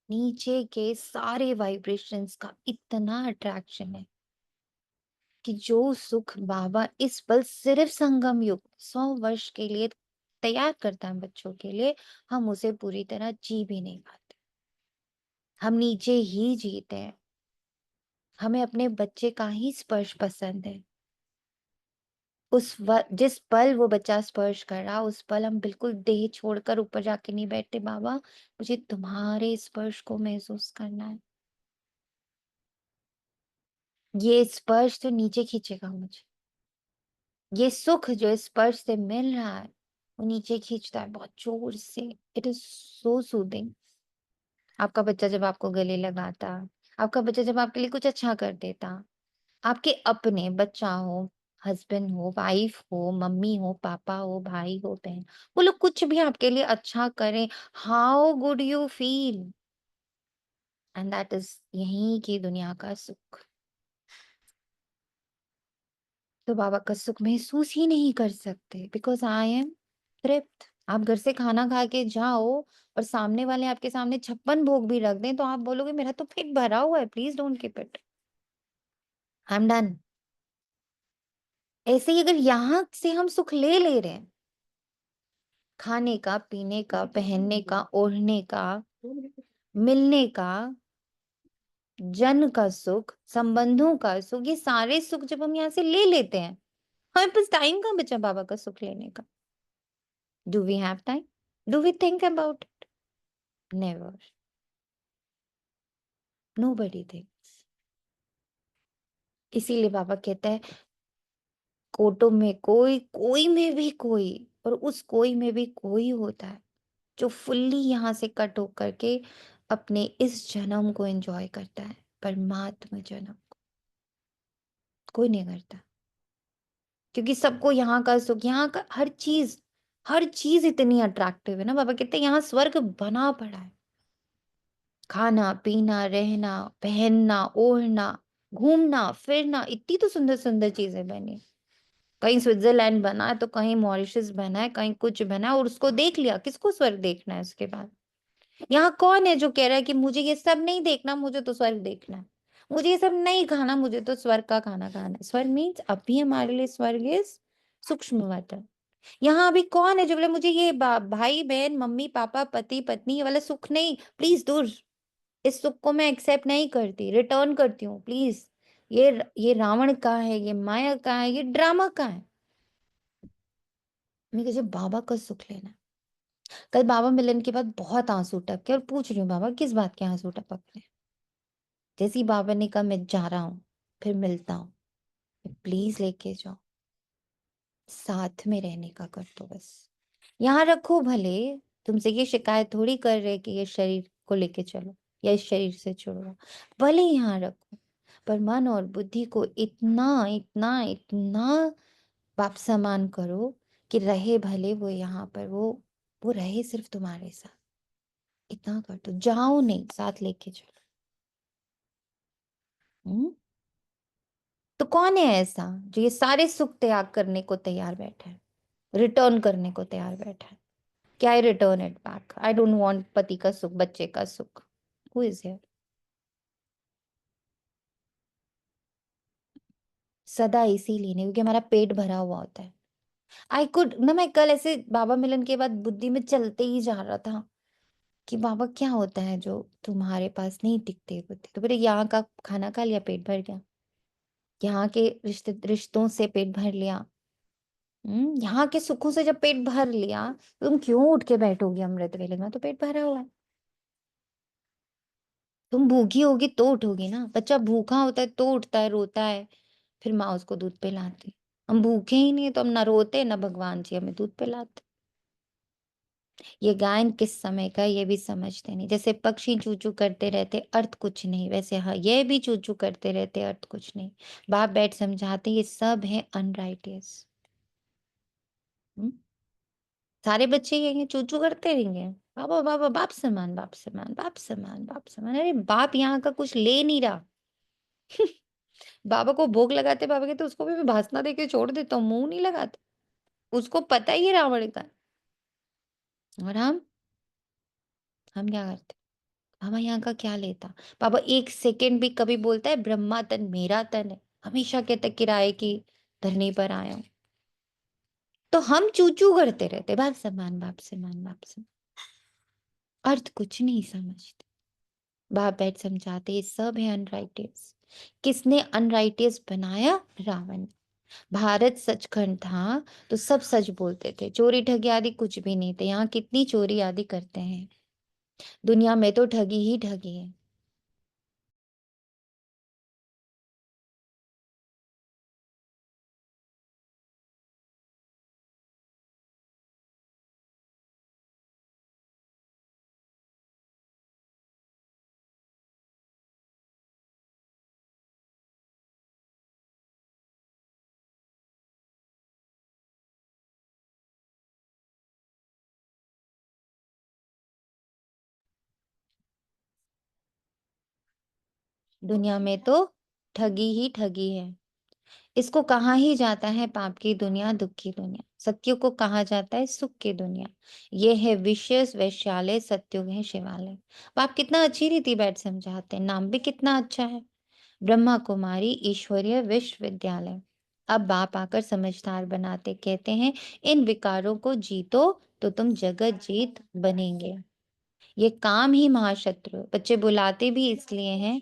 नीचे के सारे वाइब्रेशंस का इतना अट्रैक्शन है कि जो सुख बाबा इस पल सिर्फ संगम युग 100 वर्ष के लिए तैयार करता है बच्चों के लिए, हम उसे पूरी तरह जी भी नहीं पाते। हम नीचे ही जीते हैं। हमें अपने बच्चे का ही स्पर्श पसंद है। जिस पल वो बच्चा स्पर्श कर रहा, उस पल हम बिल्कुल देह छोड़कर ऊपर जाके नहीं बैठते, बाबा मुझे तुम्हारे स्पर्श को महसूस करना है। ये स्पर्श तो नीचे खींचेगा मुझे। ये सुख जो इस स्पर्श से मिल रहा है वो नीचे खींचता है बहुत जोर से। It is so soothing. आपका बच्चा जब आपको गले लगाता, आपका बच्चा जब आपके लिए कुछ अच्छा कर देता, आपके अपने बच्चा हो, हस्बैंड हो, वाइफ हो, मम्मी हो, पापा हो, भाई हो, बहन, वो लोग कुछ भी आपके लिए अच्छा करें, how good you feel. And that is यही की दुनिया का सुख। तो बाबा का सुख महसूस ही नहीं कर सकते बिकॉज आई एम तृप्त। आप घर से खाना खा के जाओ और सामने वाले आपके सामने 56 भोग भी रख दें तो आप बोलोगे मेरा तो पेट भरा हुआ है, please don't keep it, I am done. ऐसे ही अगर यहां से हम सुख ले ले रहे हैं, खाने का, पीने का, पहनने का, ओढ़ने का, मिलने का, जन का सुख, संबंधों का सुख, ये सारे सुख जब हम यहाँ से ले लेते हैं, हमें पास टाइम कहाँ बचा बाबा का सुख लेने का? Do we have time? Do we think about it? Never. Nobody thinks. इसीलिए बाबा कहता है कोटो में कोई, कोई में भी कोई, और उस कोई में भी कोई होता है जो फुल्ली यहाँ से कट होकर के अपने इस जन्म को एंजॉय करता है, परमात्मा जन्म को। कोई नहीं करता क्योंकि सबको यहाँ का सुख, यहाँ का हर चीज इतनी अट्रैक्टिव है ना। बाबा कहते हैं यहाँ स्वर्ग बना पड़ा है। खाना पीना, रहना, पहनना, ओढ़ना, घूमना फिरना, इतनी तो सुंदर सुंदर चीजें बनी। कहीं स्विट्जरलैंड बना है तो कहीं मॉरिशस बना है, कहीं कुछ बना है, और उसको देख लिया। किसको स्वर्ग देखना है उसके बाद? यहाँ कौन है जो कह रहा है कि मुझे ये सब नहीं देखना, मुझे तो स्वर्ग देखना है, मुझे ये सब नहीं खाना, मुझे तो स्वर्ग का खाना खाना है? स्वर्ग मीन्स अभी हमारे लिए स्वर्ग इज सूक्ष्म वतन। यहाँ अभी कौन है जो बोले मुझे ये भाई बहन, मम्मी पापा, पति पत्नी, ये वाला सुख नहीं, प्लीज दूर। इस सुख को मैं एक्सेप्ट नहीं करती, रिटर्न करती हूँ प्लीज। ये रावण का है, ये माया का है, ये ड्रामा का है। मैं कैसे बाबा का सुख लेना। कल बाबा मिलन के बाद बहुत आंसू टपके और पूछ रही हूँ बाबा किस बात के आंसू टपक रहे हैं? जैसे ही बाबा ने कहा मैं जा रहा हूँ, फिर मिलता हूँ, प्लीज लेके जाओ, साथ में रहने का कर दो बस। यहाँ रखो भले, तुमसे ये शिकायत थोड़ी कर रहे कि ये शरीर को लेके चलो या इस शरीर से छोड़ो, भले यहाँ रखो, पर मन और बुद्धि को इतना इतना इतना बाप समान करो कि रहे भले वो यहाँ पर, वो रहे सिर्फ तुम्हारे साथ। इतना कर दो, जाओ नहीं, साथ लेके चलो। तो कौन है ऐसा जो ये सारे सुख त्याग करने को तैयार बैठा है, रिटर्न करने को तैयार बैठा है? क्या I return it back, I don't want पति का सुख, बच्चे का सुख। Who is here? सदा इसीलिए नहीं क्योंकि हमारा पेट भरा हुआ होता है। आई कुड ना, मैं कल ऐसे बाबा मिलन के बाद बुद्धि में चलते ही जा रहा था कि बाबा क्या होता है जो तुम्हारे पास नहीं टिकते बुद्धि? तो बोले यहाँ का खाना खा लिया पेट भर गया, यहाँ के रिश्तों से पेट भर लिया, यहाँ के सुखों से जब पेट भर लिया तो तुम क्यों उठ के बैठोगी अमृत वेले में? तो पेट भरा हुआ है। तुम भूखी होगी तो उठोगी ना। बच्चा भूखा होता है तो उठता है, रोता है, फिर माँ उसको दूध पिलाती। हम भूखे ही नहीं तो हम ना रोते ना भगवान जी हमें दूध पिलाते। ये गायन किस समय का ये भी समझते नहीं। जैसे पक्षी चू चू करते रहते अर्थ कुछ नहीं, वैसे हाँ ये भी चू चू करते रहते अर्थ कुछ नहीं। बाप बैठ समझाते ये सब है अनराइटियस। सारे बच्चे ये चू चू करते रहेंगे, बाबा बाबा बाप समान बाप समान बाप समान बाप समान। अरे बाप यहाँ का कुछ ले नहीं रहा। बाबा को भोग लगाते, बाबा कहते उसको भी मैं भासना दे के छोड़ देता हूँ, मुंह नहीं लगाते। उसको पता ही है रावण का। और हम क्या करते? बाबा यहाँ का क्या लेता? बाबा एक सेकंड भी कभी बोलता है ब्रह्मा तन मेरा तन है? हमेशा कहता किराए की धरनी पर आया हूं। तो हम चूचू करते रहते, बाप समान बाप समान बाप समान, अर्थ कुछ नहीं समझते। बाप बैठ समझाते ये सब है अनराइटियस। किसने अनराइटियस बनाया? रावण। भारत सचखंड था तो सब सच बोलते थे, चोरी ठगी आदि कुछ भी नहीं थे। यहाँ कितनी चोरी आदि करते हैं, दुनिया में तो ठगी ही ठगी है। दुनिया में तो ठगी ही ठगी है। इसको कहा ही जाता है पाप की दुनिया, दुख की दुनिया। सत्य को कहा जाता है सुख की दुनिया। ये है विषय वैश्यालय, सत्युग है शिवालय। बाप कितना अच्छी रीति बैठ समझाते हैं, नाम भी कितना अच्छा है, ब्रह्मा कुमारी ईश्वरीय विश्वविद्यालय। अब बाप आकर समझदार बनाते, कहते हैं इन विकारों को जीतो तो तुम जगत जीत बनेंगे। ये काम ही महाशत्रु। बच्चे बुलाते भी इसलिए हैं।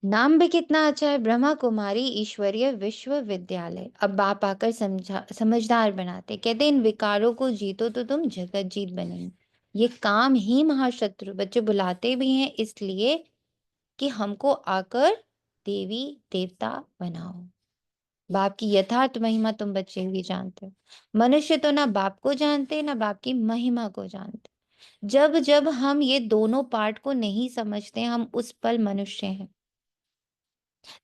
नाम भी कितना अच्छा है, ब्रह्मा कुमारी ईश्वरीय विश्वविद्यालय। अब बाप आकर समझदार बनाते, कहते इन विकारों को जीतो तो तुम जगत जीत बनेंगे। ये काम ही महाशत्रु। बच्चे बुलाते भी हैं इसलिए कि हमको आकर देवी देवता बनाओ। बाप की यथार्थ महिमा तुम बच्चे भी जानते हो। मनुष्य तो ना बाप को जानते ना बाप की महिमा को जानते। जब जब हम ये दोनों पार्ट को नहीं समझते, हम उस पल मनुष्य हैं।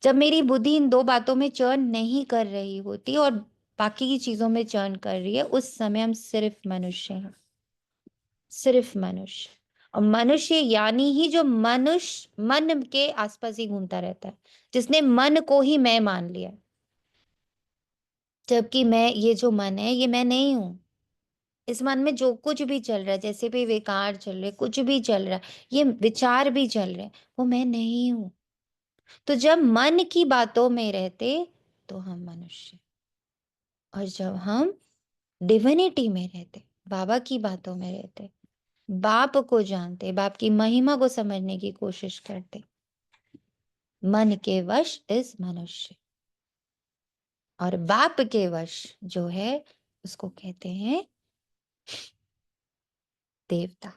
जब मेरी बुद्धि इन दो बातों में चर्न नहीं कर रही होती और बाकी की चीजों में चर्न कर रही है, उस समय हम सिर्फ मनुष्य हैं, सिर्फ मनुष्य। और मनुष्य यानी ही जो मनुष्य मन के आसपास ही घूमता रहता है, जिसने मन को ही मैं मान लिया, जबकि मैं, ये जो मन है ये मैं नहीं हूं। इस मन में जो कुछ भी चल रहा है, जैसे भी विकार चल रहे, कुछ भी चल रहा है, ये विचार भी चल रहे हैं, वो मैं नहीं हूं। तो जब मन की बातों में रहते तो हम मनुष्य, और जब हम डिविनिटी में रहते, बाबा की बातों में रहते, बाप को जानते, बाप की महिमा को समझने की कोशिश करते, मन के वश इस मनुष्य, और बाप के वश जो है उसको कहते हैं देवता।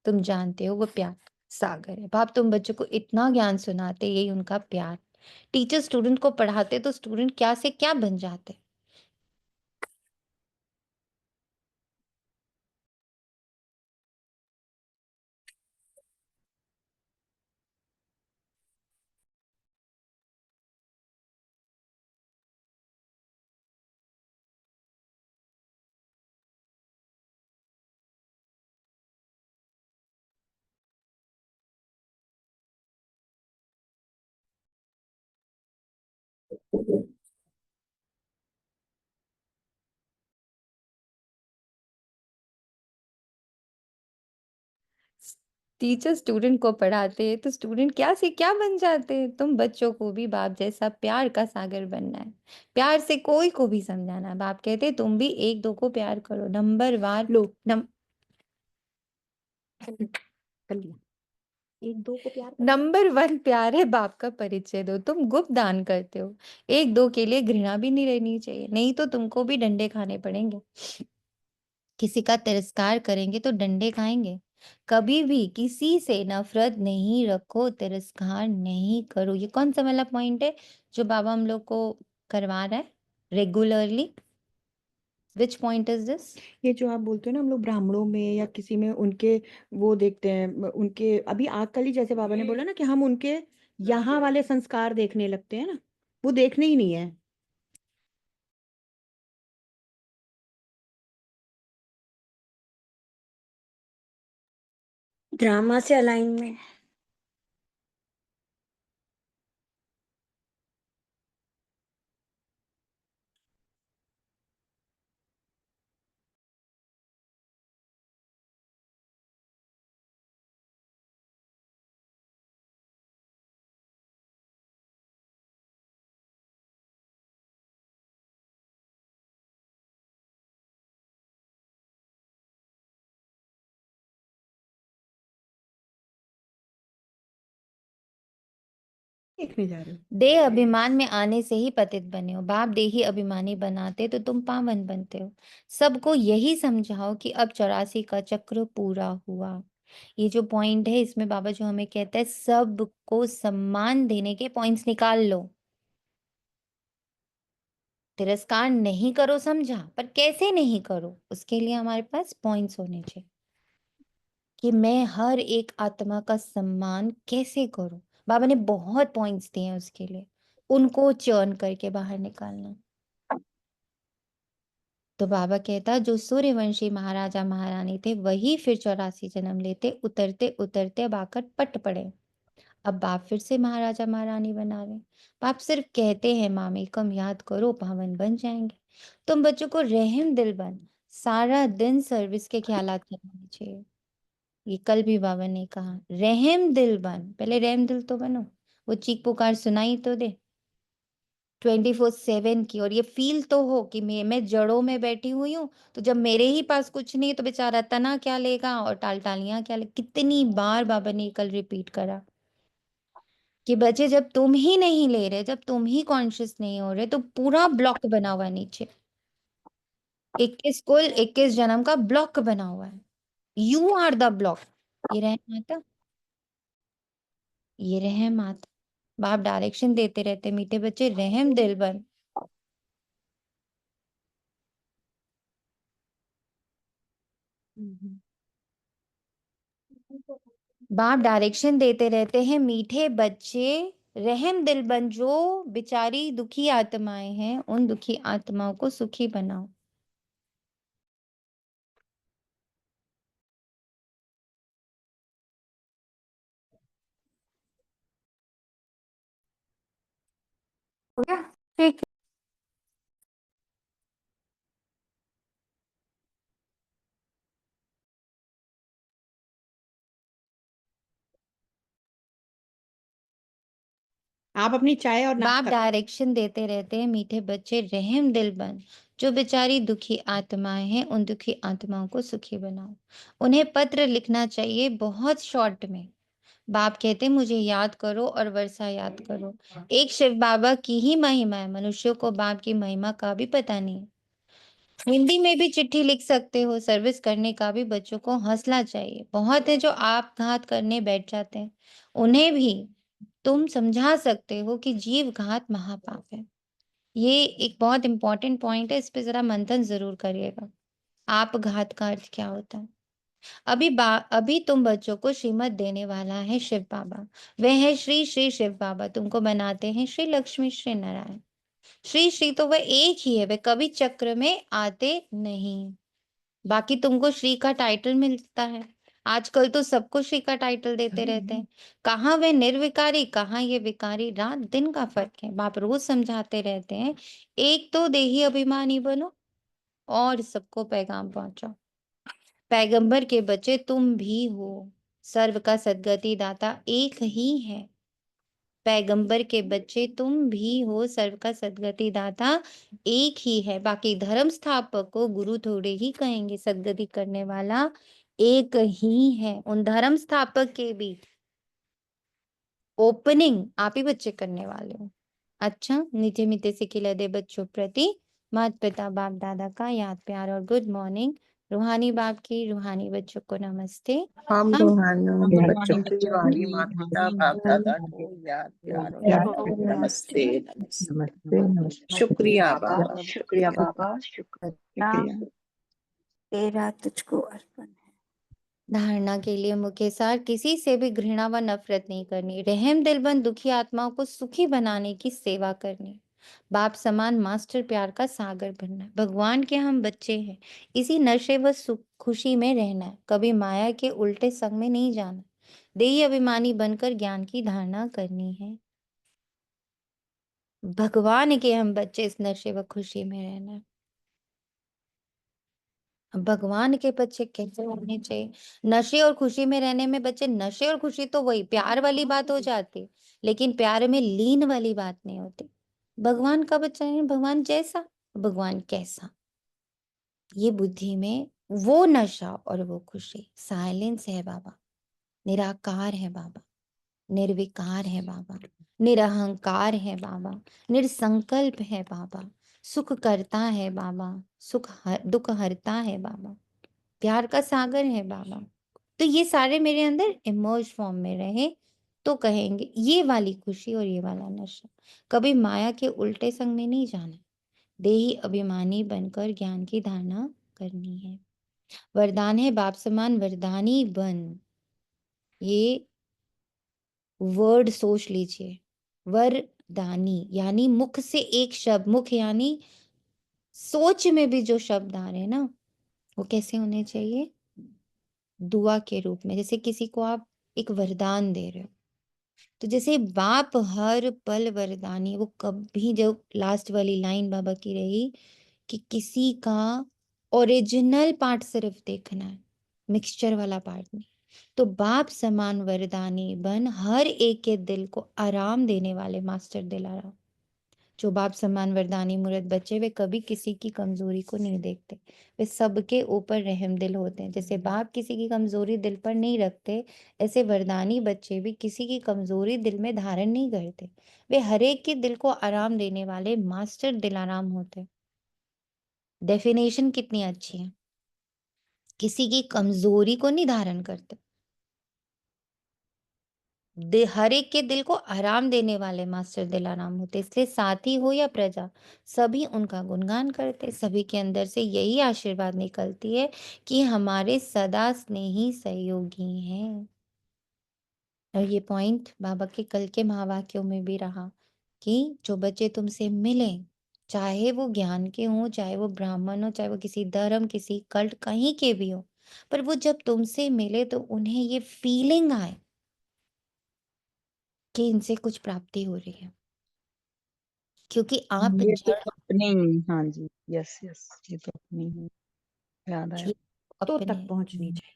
तुम जानते हो वो प्यार सागर है। बाप तुम बच्चों को इतना ज्ञान सुनाते, यही उनका प्यार। टीचर स्टूडेंट को पढ़ाते तो स्टूडेंट क्या से क्या बन जाते। टीचर स्टूडेंट को पढ़ाते हैं तो स्टूडेंट क्या से क्या बन जाते हैं। तुम बच्चों को भी बाप जैसा प्यार का सागर बनना है, प्यार से कोई को भी समझाना है। बाप कहते हैं तुम भी एक दो को प्यार करो, नंबर वार लो कर लिया, एक दो को प्यार करो। नंबर 1 प्यार है, बाप का परिचय दो। तुम गुप्त दान करते हो, एक दो के लिए घृणा भी नहीं रहनी चाहिए, नहीं तो तुमको भी डंडे खाने पड़ेंगे। किसी का तिरस्कार करेंगे तो डंडे खाएंगे। कभी भी किसी से नफरत नहीं रखो, तिरस्कार नहीं करो। ये कौन सा वाला पॉइंट है जो बाबा हम लोग को करवा रहा है regularly? Which point is this? ये जो आप बोलते हो ना, हम लोग ब्राह्मणों में या किसी में उनके वो देखते हैं, उनके अभी आजकल ही जैसे बाबा ने बोला ना कि हम उनके यहाँ वाले संस्कार देखने लगते हैं ना, वो देखने ही नहीं है। ड्रामा से अलाइन में देखने जा रहे हो। देह अभिमान में आने से ही पतित बने हो। बाप देही अभिमानी बनाते तो तुम पावन बनते हो। सबको यही समझाओ कि अब 84 का चक्र पूरा हुआ। ये जो पॉइंट है इसमें बाबा जो हमें कहता है सबको सम्मान देने के पॉइंट्स निकाल लो। तिरस्कार नहीं करो समझा, पर कैसे नहीं करो उसके लिए हमारे पास पॉइंट्स होने चाहिए कि मैं हर एक आत्मा का सम्मान कैसे करूं। बाबा ने बहुत पॉइंट्स दिए हैं उसके लिए, उनको चर्न करके बाहर निकालना। तो बाबा कहता जो सूर्यवंशी महाराजा महारानी थे वही फिर 84 जन्म लेते, उतरते उतरते अब आकर पट पड़े। अब बाप फिर से महाराजा महारानी बना रहे। बाप सिर्फ कहते हैं मामेकम याद करो पावन बन जाएंगे। तुम बच्चों को रहम दिल बन, सारा दिन सर्विस के ख्यालात करने चाहिए। ये कल भी बाबा ने कहा रहम दिल बन, पहले रहम दिल तो बनो। वो चीख पुकार सुनाई तो दे 24/7 की, और ये फील तो हो कि मैं जड़ों में बैठी हुई हूँ, तो जब मेरे ही पास कुछ नहीं तो बेचारा तना क्या लेगा और टालियां क्या ले। कितनी बार बाबा ने कल रिपीट करा कि बच्चे जब तुम ही नहीं ले रहे, जब तुम ही कॉन्शियस नहीं हो रहे, तो पूरा ब्लॉक बना हुआ है नीचे। 21 कुल 21 जन्म का ब्लॉक बना हुआ है। You are the block. ये रहे माता, ये रहे माता। बाप डायरेक्शन देते रहते मीठे बच्चे रहम दिल बन। बाप डायरेक्शन देते रहते हैं मीठे बच्चे रहम दिल बन। जो बेचारी दुखी आत्माएं हैं उन दुखी आत्माओं को सुखी बनाओ। हो गया? ठीक। आप अपनी चाय और बाप नाश्ता करो। डायरेक्शन देते रहते हैं मीठे बच्चे रहम दिल बन। जो बेचारी दुखी आत्माएं हैं उन दुखी आत्माओं को सुखी बनाओ। उन्हें पत्र लिखना चाहिए बहुत शॉर्ट में। बाप कहते मुझे याद करो और वर्षा याद करो। एक शिव बाबा की ही महिमा है, मनुष्यों को बाप की महिमा का भी पता नहीं है। हिंदी में भी चिट्ठी लिख सकते हो। सर्विस करने का भी बच्चों को हौसला चाहिए। बहुत है जो आपघात करने बैठ जाते हैं, उन्हें भी तुम समझा सकते हो कि जीव घात महापाप है। ये एक बहुत इंपॉर्टेंट पॉइंट है, इस पे जरा मंथन जरूर करिएगा। आप घात का अर्थ क्या होता है? अभी तुम बच्चों को श्रीमत देने वाला है शिव बाबा। वह है श्री श्री शिव बाबा। तुमको बनाते हैं श्री लक्ष्मी श्री नारायण। श्री श्री तो वह एक ही है, वह कभी चक्र में आते नहीं। बाकी तुमको श्री का टाइटल मिलता है। आजकल तो सबको श्री का टाइटल देते रहते हैं। कहाँ वे निर्विकारी, कहाँ ये विकारी, रात दिन का फर्क है। बाप रोज समझाते रहते हैं एक तो देही अभिमानी बनो और सबको पैगाम पहुंचाओ। पैगंबर के बच्चे तुम भी हो, सर्व का सद्गति दाता एक ही है। पैगंबर के बच्चे तुम भी हो, सर्व का सद्गति दाता एक ही है। बाकी धर्म स्थापक को गुरु थोड़े ही कहेंगे, सद्गति करने वाला एक ही है। उन धर्म स्थापक के भी ओपनिंग आप ही बच्चे करने वाले हो। अच्छा, मीठे मीठे से खिला दे बच्चों प्रति माता पिता बाप दादा का याद प्यार और गुड मॉर्निंग। रूहानी बाप की रूहानी बच्चों को नमस्ते। हम हम रूहानियों के बच्चों रूहानी की बच्चों रूहानी की माता पिता रूहानी बाप माता दादा पिता को याद प्यार और याद नमस्ते नमस्ते। नमस्ते नमस्ते शुक्रिया बाबा, शुक्रिया बाबा, शुक्रिया। शुक्रिया। तेरा तुझको अर्पण है। धारणा के लिए मुख्य सार, किसी से भी घृणा व नफरत नहीं करनी, रहम दिलबंद दुखी आत्माओं को सुखी बनाने की सेवा करनी, बाप समान मास्टर प्यार का सागर बनना है। भगवान के हम बच्चे हैं, इसी नशे व सुख खुशी में रहना है, कभी माया के उल्टे संग में नहीं जाना, देही अभिमानी बनकर ज्ञान की धारणा करनी है। भगवान के हम बच्चे, इस नशे व खुशी में रहना है। भगवान के बच्चे कैसे होने चाहिए? नशे और खुशी में रहने में बच्चे, नशे और खुशी तो वही प्यार वाली बात हो जाती, लेकिन प्यार में लीन वाली बात नहीं होती। भगवान का बच्चा है, भगवान जैसा, भगवान कैसा, ये बुद्धि में वो नशा और वो खुशी। साइलेंस है बाबा, निराकार है बाबा, निर्विकार है बाबा, निरहंकार है बाबा, निरसंकल्प है बाबा, सुख करता है बाबा, दुख हरता है बाबा, प्यार का सागर है बाबा। तो ये सारे मेरे अंदर इमर्ज फॉर्म में रहे तो कहेंगे ये वाली खुशी और ये वाला नशा। कभी माया के उल्टे संग में नहीं जाना, देही अभिमानी बनकर ज्ञान की धारणा करनी है। वरदान है बाप समान वरदानी बन, ये वर्ड सोच लीजिए। वरदानी यानी मुख से एक शब्द, मुख यानी सोच में भी जो शब्द आ रहे हैं ना, वो कैसे होने चाहिए? दुआ के रूप में। जैसे किसी को आप एक वरदान दे रहे हो, तो जैसे बाप हर पल वरदानी, वो कभी, जो लास्ट वाली लाइन बाबा की रही कि किसी का ओरिजिनल पार्ट सिर्फ देखना है, मिक्सचर वाला पार्ट नहीं। तो बाप समान वरदानी बन, हर एक के दिल को आराम देने वाले मास्टर दिलारा। जो बाप समान वरदानी मूर्त बच्चे, वे कभी किसी की कमजोरी को नहीं देखते, वे सबके ऊपर रहम दिल होते हैं। जैसे बाप किसी की कमजोरी दिल पर नहीं रखते, ऐसे वरदानी बच्चे भी किसी की कमजोरी दिल में धारण नहीं करते, वे हरेक के दिल को आराम देने वाले मास्टर दिलाराम होते हैं। डेफिनेशन कितनी अच्छी है, किसी की कमजोरी को नहीं धारण करते, हर एक के दिल को आराम देने वाले मास्टर दिलाराम होते। इसलिए साथी हो या प्रजा, सभी उनका गुणगान करते, सभी के अंदर से यही आशीर्वाद निकलती है कि हमारे सदा स्नेही सहयोगी हैं। और ये पॉइंट बाबा के कल के महावाक्यों में भी रहा कि जो बच्चे तुमसे मिले, चाहे वो ज्ञान के हों, चाहे वो ब्राह्मण हो, चाहे वो किसी धर्म, किसी कल्ट, कहीं के भी हो, पर वो जब तुमसे मिले तो उन्हें ये फीलिंग आए कि इनसे कुछ प्राप्ति हो रही है, क्योंकि आप ये तो जड़ अपने ही, हाँ जी, यस यस, ये तो अपने ही याद आया। तो अपने तक पहुंचनी चाहिए।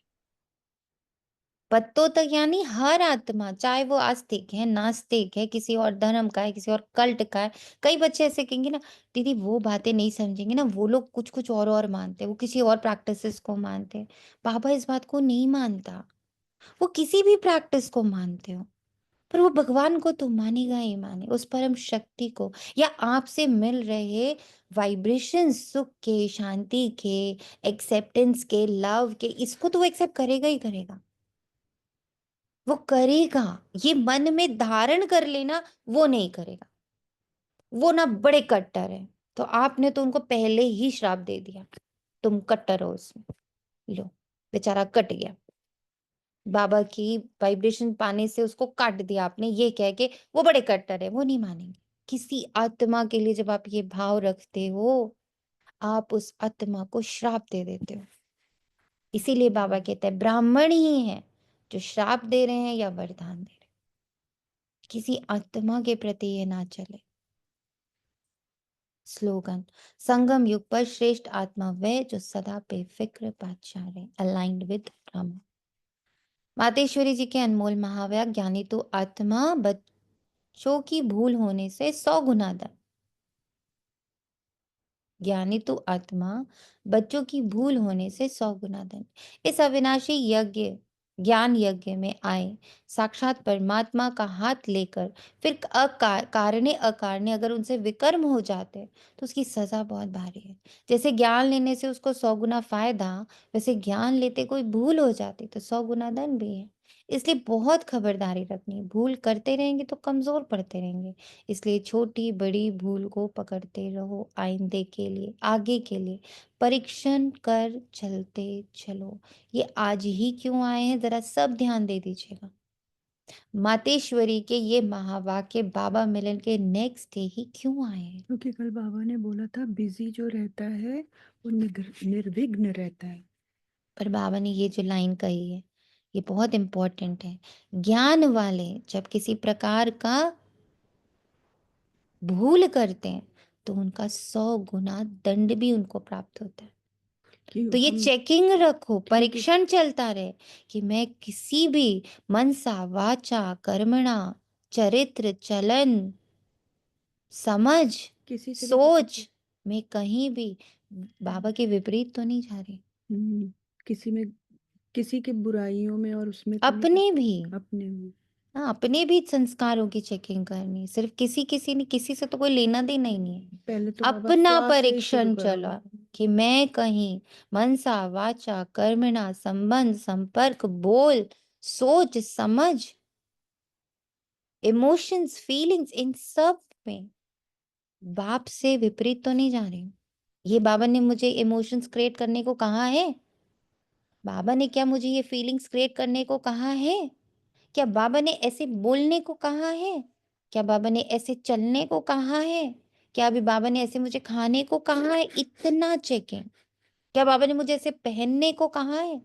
पत्तों तक, यानी हर आत्मा, चाहे वो आस्तिक है, नास्तिक है, किसी और धर्म का है, किसी और कल्ट का है। कई बच्चे ऐसे कहेंगे ना, दीदी वो बातें नहीं समझेंगे ना, वो लोग कुछ कुछ और मानते हैं, वो किसी और प्रैक्टिसेस को मानते हैं। बाबा इस बात को नहीं मानता, वो किसी भी प्रैक्टिस को मानते हो, पर वो भगवान को तो मानेगा ही माने, उस परम शक्ति को, या आपसे मिल रहे वाइब्रेशन, सुख के, शांति के, एक्सेप्टेंस के, लव के, इसको तो वो एक्सेप्ट करेगा ही करेगा, वो करेगा। ये मन में धारण कर लेना, वो नहीं करेगा, वो ना बड़े कट्टर है। तो आपने तो उनको पहले ही श्राप दे दिया, तुम कट्टर हो उसमें, लो बेचारा कट गया, बाबा की वाइब्रेशन पाने से उसको काट दिया आपने, ये कह के वो बड़े कट्टर है, वो नहीं मानेंगे। किसी आत्मा के लिए जब आप ये भाव रखते हो, आप उस आत्मा को श्राप दे देते हो। इसीलिए बाबा कहते हैं ब्राह्मण ही है जो श्राप दे रहे हैं या वरदान दे रहे हैं, किसी आत्मा के प्रति ये ना चले। स्लोगन, संगम युग पर श्रेष्ठ आत्मा वह जो सदा बेफिक्र बादशाह रहे, अलाइंड विद ब्रह्म। मातेश्वरी जी के अनमोल महावाक्य, ज्ञानी तो आत्मा बच्चों की भूल होने से 100 गुना दंड। ज्ञानी तो आत्मा बच्चों की भूल होने से 100 गुना दंड। इस अविनाशी यज्ञ ज्ञान यज्ञ में आए साक्षात परमात्मा का हाथ लेकर फिर कारणे अकारणे अगर उनसे विकर्म हो जाते तो उसकी सजा बहुत भारी है। जैसे ज्ञान लेने से उसको 100 गुना फायदा, वैसे ज्ञान लेते कोई भूल हो जाती तो 100 गुना दंड भी है। इसलिए बहुत खबरदारी रखनी, भूल करते रहेंगे तो कमजोर पड़ते रहेंगे। इसलिए छोटी बड़ी भूल को पकड़ते रहो, आइंदे के लिए, आगे के लिए परीक्षण कर चलते चलो। ये आज ही क्यों आए हैं, जरा सब ध्यान दे दीजिएगा। मातेश्वरी के ये महावाक्य बाबा मिलन के नेक्स्ट डे ही क्यों आए हैं? क्योंकि कल बाबा ने बोला था बिजी जो रहता है वो निर्विघ्न रहता है। पर बाबा ने ये जो लाइन कही है ये बहुत इंपॉर्टेंट है। ज्ञान वाले जब किसी प्रकार का भूल करते हैं तो उनका 100 गुना दंड भी उनको प्राप्त होता है। कि तो ये हम चेकिंग रखो, क्योंकि परीक्षण चलता रहे कि मैं किसी भी मनसा वाचा कर्मणा चरित्र चलन समझ किसी से भी सोच में कहीं भी बाबा के विपरीत तो नहीं जा रही। किसी में किसी की बुराइयों में और उसमें तो नहीं, अपने भी अपने में। हाँ, अपने भी संस्कारों की चेकिंग करनी। सिर्फ किसी ने किसी से तो कोई लेना देना ही नहीं है। पहले तो बाबा अपना श्वास से ही शुरू परीक्षण करो। चला कि मैं कहीं मनसा वाचा कर्मणा संबंध संपर्क बोल सोच समझ इमोशंस फीलिंग्स इन सब में बाप से विपरीत तो नहीं जा रही हूँ। ये बाबा ने मुझे इमोशंस क्रिएट करने को कहा है? बाबा ने क्या मुझे ये फीलिंग्स क्रिएट करने को कहा है? क्या बाबा ने ऐसे बोलने को कहा है? क्या बाबा ने ऐसे चलने को कहा है? क्या अभी बाबा ने ऐसे मुझे खाने को कहा है? इतना चेकिंग। क्या बाबा ने मुझे ऐसे पहनने को कहा है?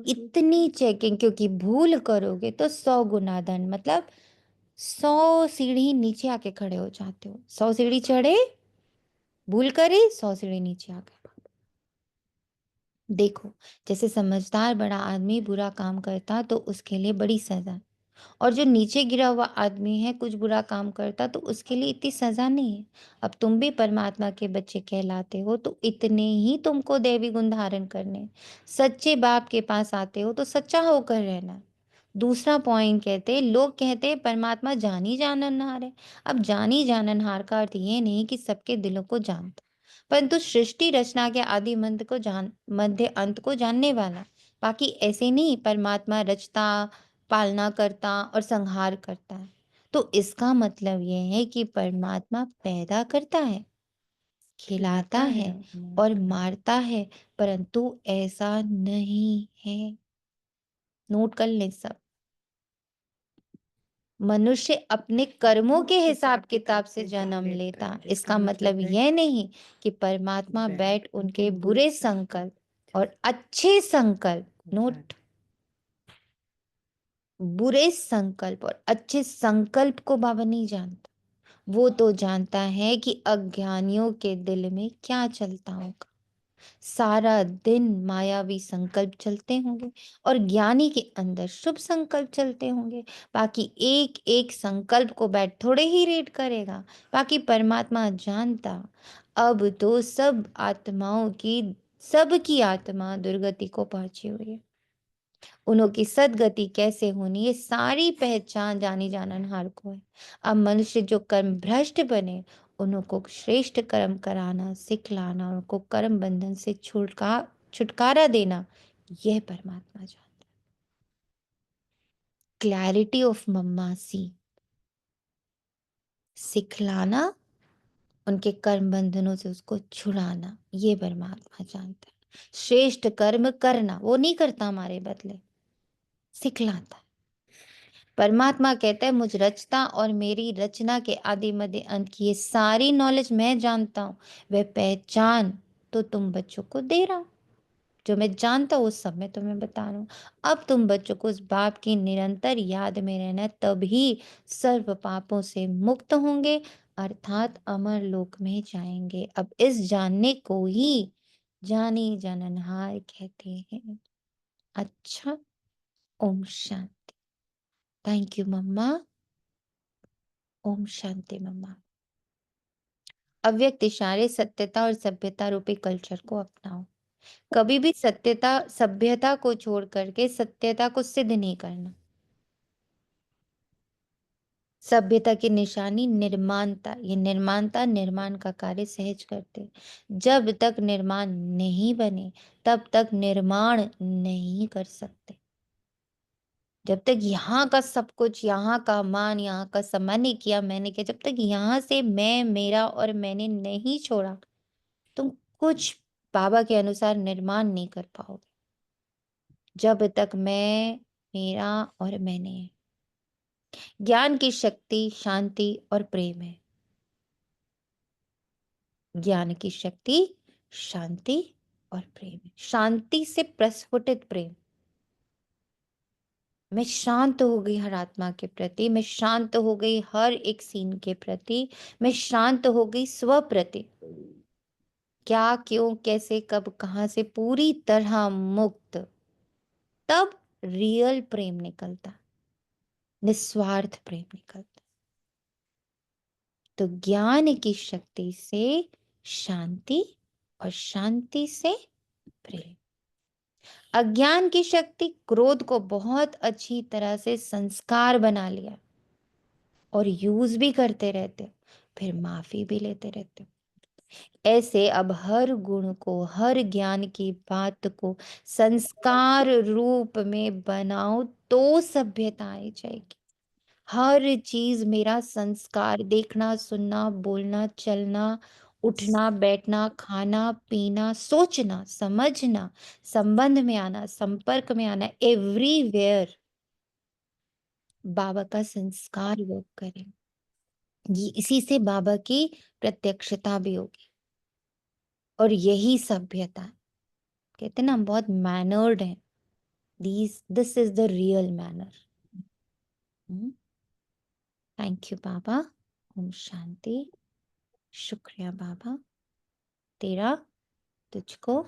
इतनी चेकिंग, क्योंकि भूल करोगे तो 100 गुना दंड, मतलब 100 सीढ़ी नीचे आके खड़े हो जाते हो। 100 सीढ़ी चढ़े, भूल करे, 100 सीढ़ी नीचे आ गए। देखो, जैसे समझदार बड़ा आदमी बुरा काम करता तो उसके लिए बड़ी सजा, और जो नीचे गिरा हुआ आदमी है कुछ बुरा काम करता तो उसके लिए इतनी सजा नहीं है। अब तुम भी परमात्मा के बच्चे कहलाते हो तो इतने ही तुमको दैवी गुण धारण करने। सच्चे बाप के पास आते हो तो सच्चा होकर रहना। दूसरा पॉइंट कहते, लोग कहते हैं परमात्मा जानी जाननहार है। अब जानी जाननहार का अर्थ ये नहीं कि सबके दिलों को जानता, परंतु सृष्टि रचना के आदि मध्य अंत को जानने वाला। बाकी ऐसे नहीं परमात्मा रचता पालना करता और संहार करता है। तो इसका मतलब यह है कि परमात्मा पैदा करता है, खिलाता है और मारता है, परंतु ऐसा नहीं है। नोट कर लें सब। मनुष्य अपने कर्मों के हिसाब किताब से जन्म लेता, इसका मतलब यह नहीं कि परमात्मा बैठ उनके बुरे संकल्प और अच्छे संकल्प, नोट, बुरे संकल्प और अच्छे संकल्प को बाबा नहीं जानता। वो तो जानता है कि अज्ञानियों के दिल में क्या चलता होगा। सारा दिन मायावी संकल्प चलते होंगे और ज्ञानी के अंदर शुभ संकल्प चलते होंगे। बाकी एक एक संकल्प को बैठ थोड़े ही रेड करेगा। बाकी परमात्मा जानता। अब तो सब आत्माओं की, सबकी आत्मा दुर्गति को पहुंची हुई है। उन्हों की सदगति कैसे होनी, ये सारी पहचान जानी जाननहार को है। अब मनुष्य जो कर्म भ्रष्ट बने उन्हों को श्रेष्ठ कर्म कराना, सिखलाना, उनको कर्म बंधन से छुटकारा देना, यह परमात्मा जानता है। क्लैरिटी ऑफ मम्मासी, सिखलाना, उनके कर्म बंधनों से उसको छुड़ाना, ये परमात्मा जानता है। श्रेष्ठ कर्म करना, वो नहीं करता हमारे बदले, सिखलाता है। परमात्मा कहता है मुझ रचता और मेरी रचना के आदि मध्य अंत की ये सारी नॉलेज मैं जानता हूँ। वह पहचान तो तुम बच्चों को दे रहा हूँ, जो मैं जानता हूँ उस सब में तुम्हें बता रहा हूँ। अब तुम बच्चों को उस बाप की निरंतर याद में रहना, तभी सर्व पापों से मुक्त होंगे, अर्थात अमर लोक में जाएंगे। अब इस जानने को ही जानी जाननहार कहते हैं। अच्छा, ओम शांति। थैंक यू मम्मा। ओम शांति मम्मा। अव्यक्त इशारे सत्यता और सभ्यता रूपी कल्चर को अपनाओ। कभी भी सभ्यता को छोड़ करके सत्यता को सिद्ध नहीं करना। सभ्यता की निशानी निर्माणता, ये निर्माणता निर्माण का कार्य सहज करते। जब तक निर्माण नहीं बने तब तक निर्माण नहीं कर सकते। जब तक यहाँ का सब कुछ, यहाँ का मान, यहाँ का सम्मान नहीं किया, मैंने किया, जब तक यहाँ से मैं, मेरा और मैंने नहीं छोड़ा, तुम कुछ बाबा के अनुसार निर्माण नहीं कर पाओगे। जब तक मैं, मेरा और मैंने। ज्ञान की शक्ति शांति और प्रेम है। ज्ञान की शक्ति शांति और प्रेम है। शांति से प्रस्फुटित प्रेम। मैं शांत हो गई हर आत्मा के प्रति, मैं शांत हो गई हर एक सीन के प्रति, मैं शांत हो गई स्व प्रति। क्या, क्यों, कैसे, कब, कहां से पूरी तरह मुक्त। तब रियल प्रेम निकलता, निस्वार्थ प्रेम निकलता। तो ज्ञान की शक्ति से शांति और शांति से प्रेम। अज्ञान की शक्ति क्रोध को बहुत अच्छी तरह से संस्कार बना लिया और यूज भी करते रहते, फिर माफी भी लेते रहते। ऐसे अब हर गुण को, हर ज्ञान की बात को संस्कार रूप में बनाओ तो सभ्यता आई जाएगी। हर चीज मेरा संस्कार, देखना, सुनना, बोलना, चलना, उठना, बैठना, खाना, पीना, सोचना, समझना, संबंध में आना, संपर्क में आना, एवरीवेयर बाबा का संस्कार योग करें। ये इसी से बाबा की प्रत्यक्षता भी होगी। और यही सभ्यता है। कहते हैं ना, हम बहुत मैनर्ड हैं। This is the real manner. Thank you Baba. ओम शांति। शुक्रिया बाबा, तेरा, तुझको